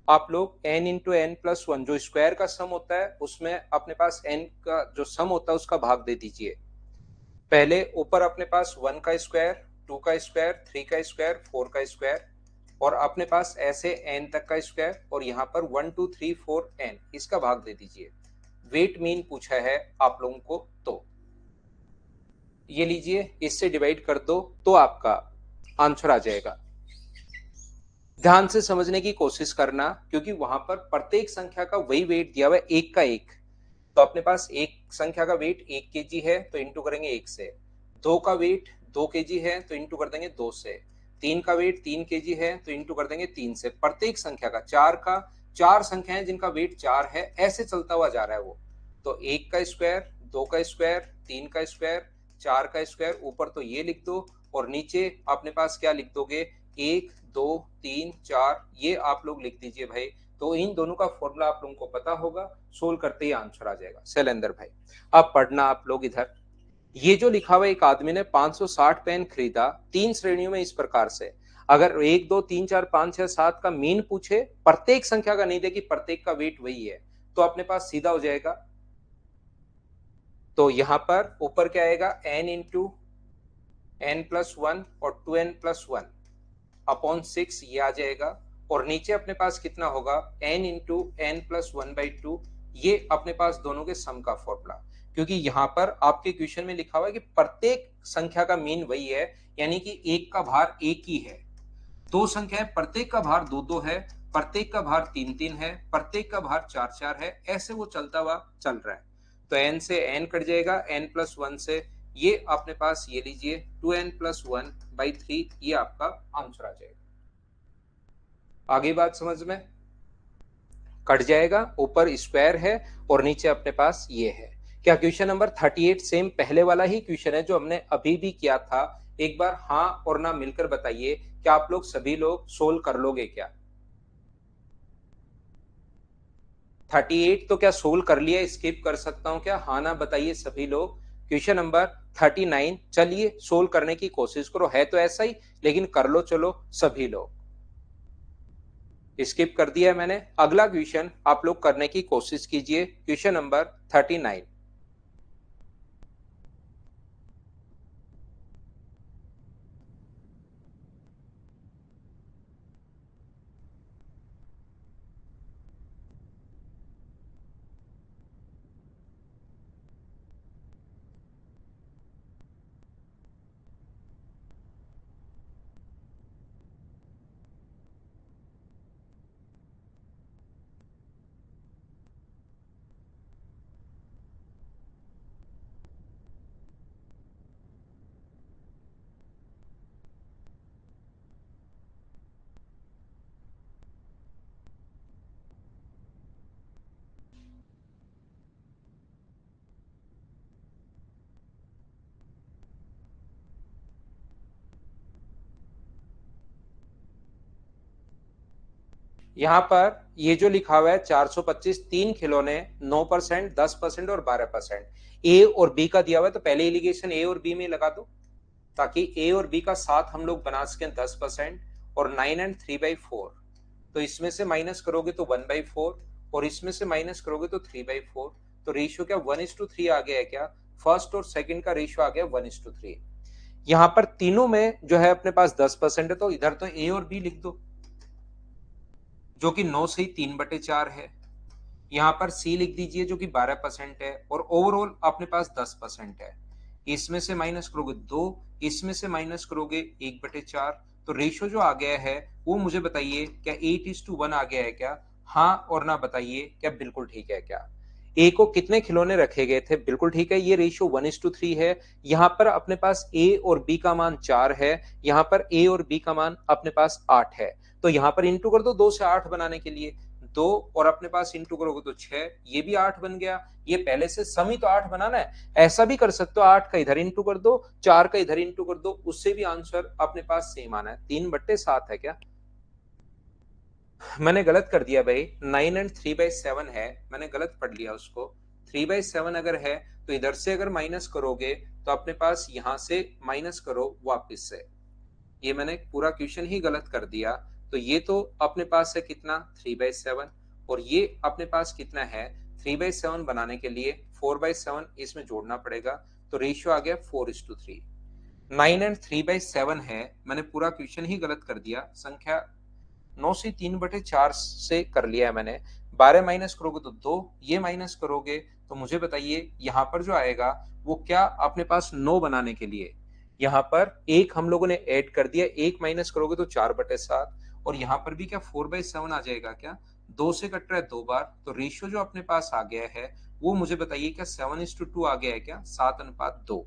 आप लोग n into N plus one, जो स्क्वायर का सम होता है उसमें अपने पास n का जो सम होता है उसका भाग दे दीजिए। पहले ऊपर अपने पास 1 का स्क्वायर, 2 का स्क्वायर, 3 का स्क्वायर, 4 का स्क्वायर, और अपने पास ऐसे n तक का स्क्वायर, और यहाँ पर 1 2 3 4 n, इसका भाग दे दीजिए। वेट मीन पूछा है आप लोगों को, तो ये लीजिए, इससे डिवाइड कर दो तो आपका आंसर आ जाएगा। ध्यान से समझने की कोशिश करना, क्योंकि वहां पर प्रत्येक संख्या का वही वेट दिया हुआ है, एक का एक। तो अपने पास एक संख्या का वेट 1 kg है तो इंटू करेंगे 1 से। 2 का वेट 2 kg है तो इंटू कर देंगे 2 से। 3 का वेट 3 kg है तो इंटू कर देंगे 3 से। प्रत्येक संख्या का, चार संख्याएं जिनका वेट 4 है, ऐसे चलता हुआ जा रहा है वो। तो 1 का स्क्वायर, 2 का स्क्वायर, 3 का स्क्वायर, 4 का स्क्वायर, ऊपर तो ये लिख दो और नीचे अपने पास क्या लिख दोगे, 1 2 3 4, ये आप लोग लिख दीजिए भाई। तो इन दोनों का फॉर्मूला आप लोगों को पता होगा, सोल्व करते ही आंसर आ जाएगा। शैलेंद्र भाई अब पढ़ना आप लोग इधर। ये जो लिखा हुआ, एक आदमी ने 560 पेन खरीदा 3 श्रेणियों में इस प्रकार से। अगर 1 2 3 4 5 6 7 का मीन पूछे, प्रत्येक संख्या का नहीं दे कि प्रत्येक का वेट वही है, तो अपने पास सीधा हो जाएगा। तो यहां पर ऊपर क्या आएगा, n into N plus one और 2n प्लस वन अपॉन 6, ये आ जाएगा। और नीचे अपने पास कितना होगा, n into N plus one by two, ये अपने पास दोनों के सम का फॉर्मूला। क्योंकि यहां पर आपके क्वेश्चन में लिखा हुआ है कि प्रत्येक संख्या का मीन वही है, यानी कि एक का भार एक ही है। दो संख्याएं, प्रत्येक का भार दो दो है, प्रत्येक का भार तीन तीन है, प्रत्येक का भार चार चार है, ऐसे वो चलता हुआ चल रहा है। तो n से n कट जाएगा, n प्लस वन से, ये अपने पास ये लीजिए 2n plus one by three, ये आपका आंसर आ जाएगा। आगे बात समझ में, कट जाएगा, ऊपर स्क्वायर है और नीचे अपने पास ये है। क्या क्वेश्चन नंबर 38 सेम पहले वाला ही क्वेश्चन है जो हमने अभी भी किया था? एक बार हाँ और ना मिलकर बताइए, क्या आप लोग सभी लोग सोल्व कर लोगे क्या? 38 तो क्या सोल्व कर लिया, स्किप कर सकता हूं क्या? हाँ ना बताइए सभी लोग। क्वेश्चन नंबर 39 चलिए सोल्व करने की कोशिश करो, है तो ऐसा ही, लेकिन कर लो चलो सभी लोग। स्किप कर दिया है मैंने। अगला क्वेश्चन आप लोग करने की कोशिश कीजिए, क्वेश्चन नंबर 39। यहां पर ये जो लिखा हुआ है 425, तीन खिलौने 9%, 10% और 12%, ए और बी का दिया हुआ है, तो पहले एलिगेशन ए और बी में लगा दो, ताकि ए और बी का साथ हम लोग बना सकें 10%, और 9 एंड 3/4। तो इसमें से माइनस करोगे तो 1/4, और इसमें से माइनस करोगे तो 3/4। तो रेशियो क्या 1:3 आ गया है क्या? फर्स्ट और सेकंड का रेशियो आ गया 1:3। यहाँ पर तीनों में जो है अपने पास 10% है, तो इधर तो ए और बी लिख दो, जो कि 9 से ही 3/4 है। यहाँ पर सी लिख दीजिए जो कि 12% है, और ओवरऑल अपने पास 10% है। इसमें से माइनस करोगे 2, इसमें से माइनस करोगे 1/4। तो रेशियो जो आ गया है वो मुझे बताइए, क्या 8:1 आ गया है क्या? हाँ और ना बताइए, क्या बिल्कुल ठीक है क्या? ए को कितने खिलौने रखे गए थे? बिल्कुल ठीक है, ये रेशियो 1:3 है। यहाँ पर अपने पास ए और बी का मान 4 है, यहाँ पर ए और बी का मान अपने पास 8 है। तो यहाँ पर इंटू कर दो 2 से 8 बनाने के लिए, 2 और अपने पास इंटू करोगे तो 6, ये भी 8 बन गया। ये पहले से सम ही तो 8 बनाना है, ऐसा भी कर सकते हो, 8 का इधर इंटू कर दो, 4 का इधर इंटू कर दो, उससे भी आंसर अपने पास सेम आना है। 3/7 है क्या? मैंने गलत कर दिया भाई, 9 एंड 3/7 है, मैंने गलत पढ़ लिया उसको। 3/7 अगर है तो इधर से अगर माइनस करोगे तो अपने पास यहां से माइनस करो वापस से। ये मैंने पूरा क्वेश्चन ही गलत कर दिया। तो ये तो अपने पास है कितना 3/7, और ये अपने पास कितना है 3/7 बनाने के लिए 4/7 इसमें जोड़ना पड़ेगा। तो रेशियो आ गया 4:3। 9 एंड 3/7 है, मैंने पूरा क्वेश्चन ही गलत कर दिया। संख्या 9 से 3/4 से कर लिया है मैंने। 12 माइनस करोगे तो 2, ये माइनस करोगे तो मुझे बताइए यहाँ पर जो आएगा वो क्या अपने पास 9 बनाने के लिए यहाँ पर एक हम लोगों ने ऐड कर दिया, एक माइनस करोगे तो 4/7, और यहाँ पर भी क्या 4/7 आ जाएगा क्या? 2 से कट रहा है 2 बार, तो रेशियो जो अपने पास आ गया है वो मुझे बताइए क्या 7:2 आ गया है क्या? 7:2।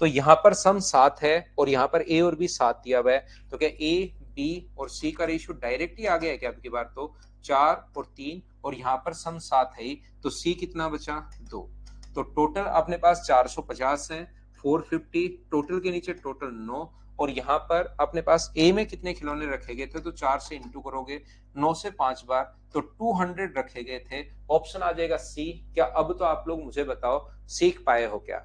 तो यहाँ पर सम 7 है और यहाँ पर ए और बी 7 दिया हुआ है, तो क्या ए बी और सी का रेशियो डायरेक्ट ही आ गया है क्या? अब की बार तो 4 और 3, और यहाँ पर सम 7 है ही, तो सी कितना बचा 2। तो टोटल अपने पास 450 है, 450 टोटल के नीचे टोटल 9, और यहाँ पर अपने पास ए में कितने खिलौने रखे गए थे? तो 4 से इंटू करोगे 9 से 5 बार, तो 200 रखे गए थे। ऑप्शन आ जाएगा सी। क्या अब तो आप लोग मुझे बताओ सीख पाए हो क्या?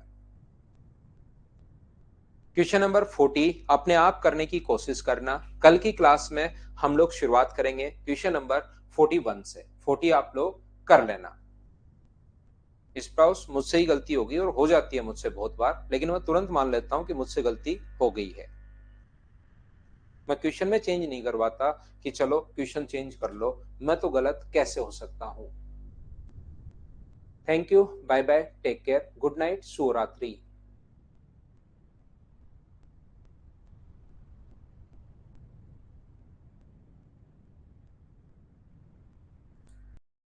क्वेश्चन नंबर 40 अपने आप करने की कोशिश करना। कल की क्लास में हम लोग शुरुआत करेंगे क्वेश्चन नंबर 41 से। 40 आप लोग कर लेना। स्प्राउस मुझसे ही गलती होगी, और हो जाती है मुझसे बहुत बार, लेकिन मैं तुरंत मान लेता हूं कि मुझसे गलती हो गई है। मैं क्वेश्चन में चेंज नहीं करवाता कि चलो क्वेश्चन चेंज कर लो, मैं तो गलत कैसे हो सकता हूं। Thank you, bye bye, take care, good night, शुभ रात्रि।